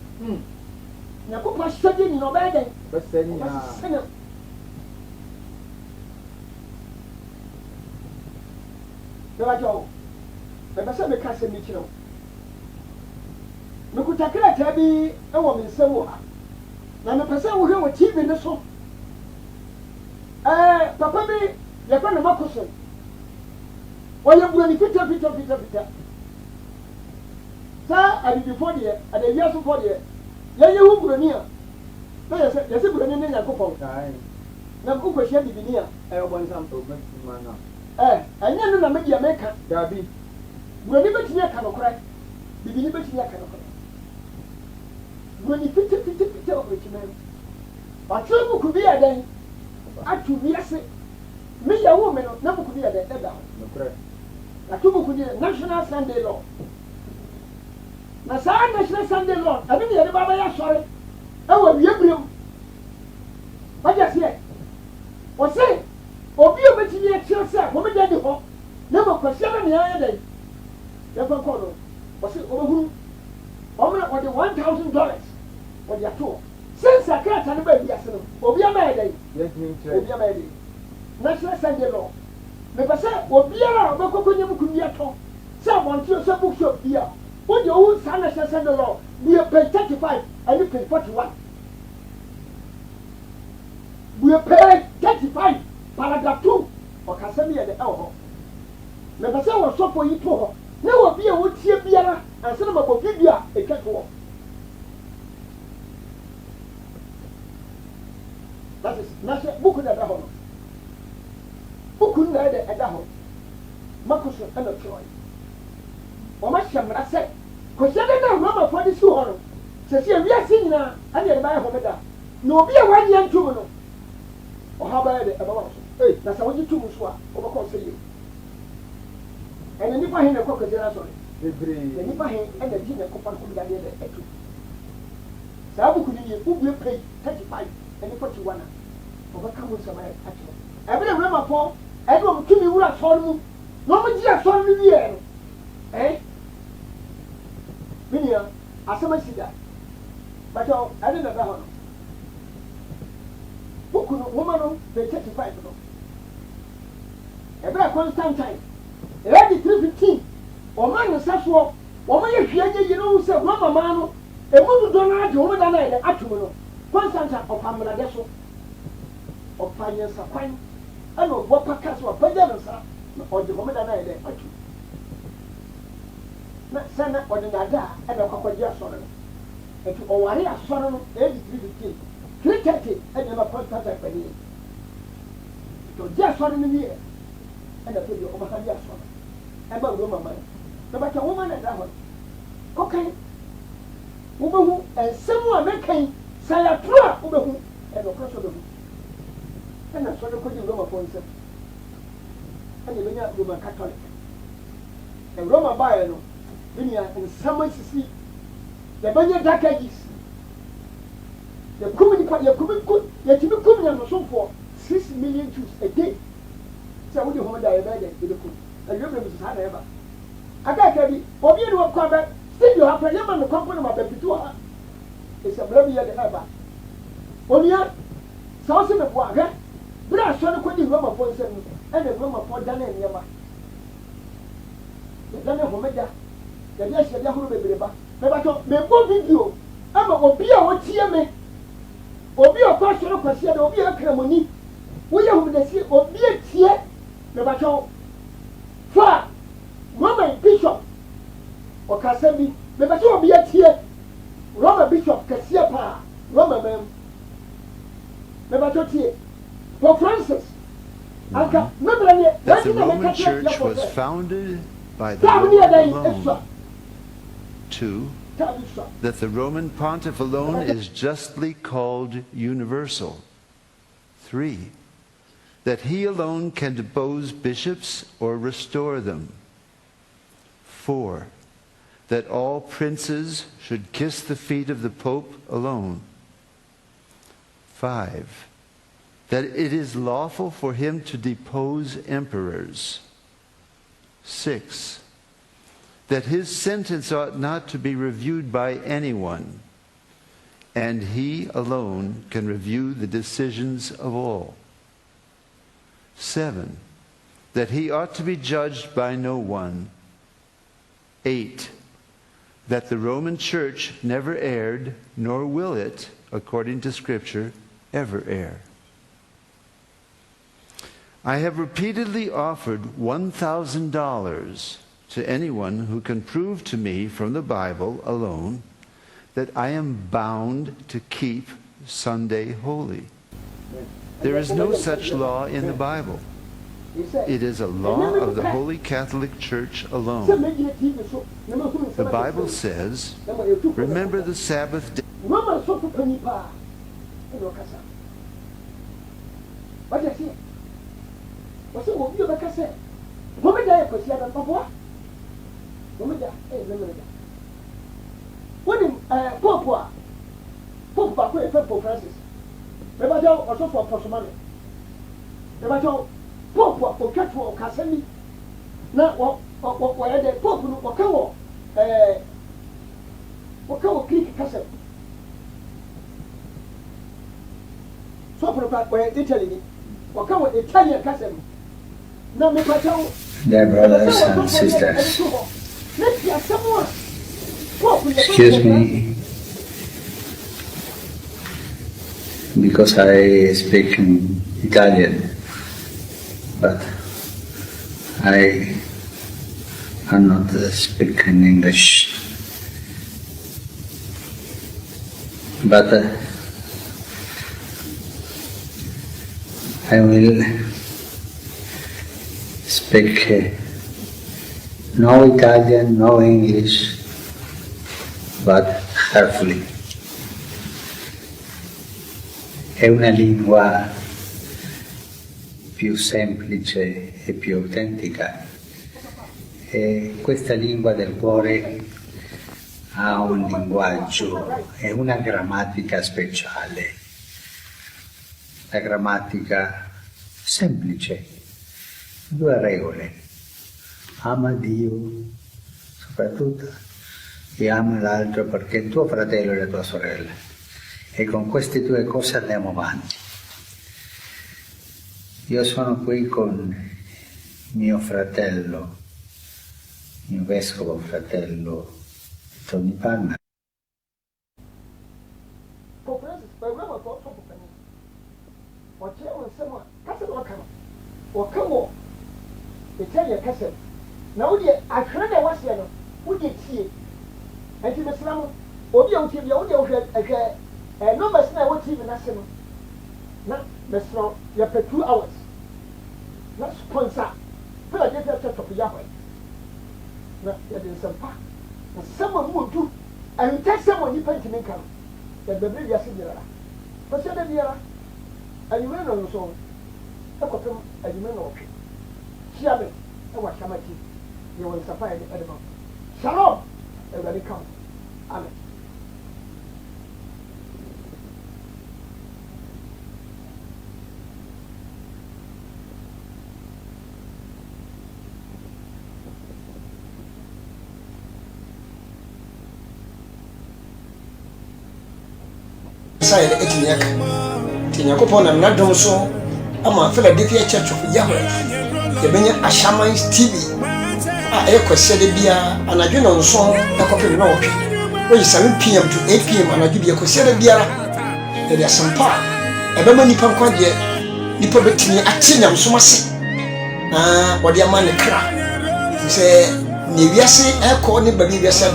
Nyankopɔn ahyɛdeɛ nyina ɔbɛyɛ dɛn bɛsɛ nyinaa ɔbɛsesɛ ne bɛbɛkyɛ wo bɛbɛ sɛ meka asɛm bi kyerɛ wo mekuta krataa bi ɛwɔ me nsam wɔ ha na mepɛ sɛ wohwɛ wɔ TV no so papa bi yɛfɛ no Makoso ɔyɛ buroni fita saa adidifoɔ deɛ adawiasofoɔ deɛ yɛyɛ hu buroni a na yɛsɛ buroni ne Nyankopɔn na wokɔhyia bibini a ɛyɛ ɔbɔnsam ɔbɛtuma no ɛnyɛ no na media meka dabi buroni bɛtumi aka nokorɛ bibini bɛtumi aka nokorɛ buroni fita wɔ akyima no watwerɛ buku bi yɛ dɛn ato wiase meyɛwo me no na buku bi yɛ dɛn ɛda hɔ nokorɛ ato buku bi yɛ National Sunday Law na saa National Sunday Law ɛno ne yɛde babɛyɛ asɔre ɛwɔ wiebirem wagye aseɛ ɔse obi a bɛtumi akyerɛ sɛ wɔmeda di hɔ na makwasia no nea yɛ dɛn yɛfɛ kɔ no ɔse ɔbɛhunu ɔmena ɔde $1,000 ɔde ato hɔ since akrata no ba wiase no obi ama yɛ dɛn yɛntumi nkyerɛ obi ama yɛ dɛn National Sunday Law mepɛ sɛ obiara a ɔbɛkɔkɔ nyam kum bi atɔ sɛ abɔnten sɛ bookshop bi a wode ɔwu saa National Sunday Law bue page 35 ɛne page 41 bue page 35 paragraph 2 ɔkasa bi yɛ de ɛwɔ hɔ mepɛ sɛ wɔsɔfo yi to hɔ na wɔbi a wɔtie biara ansa na mabɔ video a ɛtwa to hɔ that is nahyɛ buku na ɛda hɔ no buku na ɛda ɛda hɔ Makoso ɛna twerɛ wɔmahyɛ mmara sɛ kɔhyɛ de na Romafoɔ de si hɔ no sɛsi awiase nyinaa ɛne yɛde bɛyɛ homeda na obi a wannyɛ ntom no ɔhaw bɛyɛ de ɛbɛba wo so na sɛ wogye tom so a wobɛkɔ sɛ yie ɛne nipa he na ɛkɔ kɔgyina asɔre bebree na nipa he ɛna gye na ɛkɔfa nkomedadeɛ dɛ ɛto saa buku no yɛ wobue page 35 ɛne 41 a ɔbɛka ho nsɛm ayɛ akyerɛ ɛbɛrɛ Romafoɔ ɛde ɔmo tumi wura asɔre mu na ɔmo gye asɔre no wieɛ no menua asɛm asi da bàtɛ ɛde na ɛda hɔ no buku no nwoma no page 35 no ɛbɛrɛ Constantine ɛyɛ 315 ɔma ne nsa soɔ wɔn yɛ hwɛ nye yie no sɛ Roma maa no emu dodo no agye wɔn da na yɛ atum no Constantine ɔfa mmerade so ɔfa yɛnsa kwan ɛna ɔbɔ paka so ɔpagya ne nsa na ɔgye wɔn da na yɛ atum na sɛ na ɔde n'ada a ɛna ɔkɔkɔgye asɔre no etu ɔware asɔre no ɛyɛ 315 330 ɛna ɛma Constantine panyin etu ɔgye asɔre no yie ɛna fɛ bi ɔbɛka gye asɔre ɛma Roma maa na bàtà wɔn ma na ɛda hɔ kɔkan wobɛhu nsɛm a mɛkan sɛ yɛtoro a wobɛhu ɛnɔkora sɔ bɛhu ɛna sɔre kɔgye romafoɔ nsɛm ɛna ɛbɛnya roman catholic roma baeɛ no bɛnya nsɛm asisi yɛbɛnya dark ages yɛtumi kum nyamesomfoɔ 6 million Jews a day sɛ wode hɔ da yɛbɛyɛ dɛ yɛbɛkum awiemmerɛ mu saa na ɛba akaaka bi obi ne wɔkɔ bɛ studio ha pɛ yɛma me kɔmpo no mabɛpitu wɔ ha ɛsɛmmara bi yɛ de ɛba onua sɛ wo se meboa hwɛ berɛ a sɔre kɔdi romafoɔ nsɛm no ɛna romafoɔ dane nneɛma yɛdane homeda yɛde ahyɛde ahoro bebree ba mɛbatɔ mebɔ video ama obi a wɔtie me obi a ɔkɔ asɔre kwasiɛ dɛ obi a akramoni woyɛ homedasi obi a tie mɛbatɔ fa roman bishop ɔkasa bi mɛbatɔ obi a tie roman bishop kɛseɛ paa roman mam mɛbatɔ tie for Francis anka mɛbrɛ that the Roman Church was founded by the Lord alone. 2. That the Roman Pontiff alone is justly called universal. 3. That he alone can depose bishops or restore them. 4. That all princes should kiss the feet of the Pope alone. 5. That it is lawful for him to depose emperors. 6. That his sentence ought not to be reviewed by anyone, and he alone can review the decisions of all. 7. That he ought to be judged by no one. 8. That the Roman Church never erred, nor will it, according to Scripture, ever err. I have repeatedly offered $1,000 to anyone who can prove to me from the Bible alone that I am bound to keep Sunday holy. There is no such law in the Bible. It is a law of the Holy Catholic Church alone. The Bible says, remember the Sabbath day. Pope baako yɛ Pope Francis mɛbɛgya ɔsɔfo apɔsomane mɛbɛgya Pope a ɔtwa to ɔkasa ni na wɔyɛ dɛ Pope no wɔka wɔ Greek kasa sɔfo no pa wɔyɛ Italy ni wɔka wɔ Italian kasa mu na mɛbɛgya Dear brothers and sisters, excuse me because I speak in Italian, but I am not speaking English. But I will speak no Italian, no English, but carefully. È una lingua più semplice e più autentica. E questa lingua del cuore ha un linguaggio e una grammatica speciale. La grammatica semplice, 2 regole. Ama Dio soprattutto e ama l'altro perché è tuo fratello e la tua sorella. E con queste 2 cose andiamo avanti. Io sono qui con mio fratello, mio vescovo fratello Tony Panna. Numbers na what TV na se no na mesro ya per 2 hours na sponsor pela je ta top ya hwe na ya de sampa sama mutu ante sama ni panti men kan ya bebre ya sidira ba se da biara ayime no so e ko pem ayime no hwe chia me e wa shamati ye won safai de edema shalom e ga ni kam amen sai da etiniaka tinyakopon na nadom so ama Philadelphia Church of Yahweh yebenya Ashaman TV a kwese de bia anadwe no nso akopem na wotwe oyi 7 pm to 8 pm anadwe bia kwese de biara de asampa ebema nipa nkwaje nipa betini atinyam so mase na wode ama ne kra se ne wiase ekọ ne ba bi wiase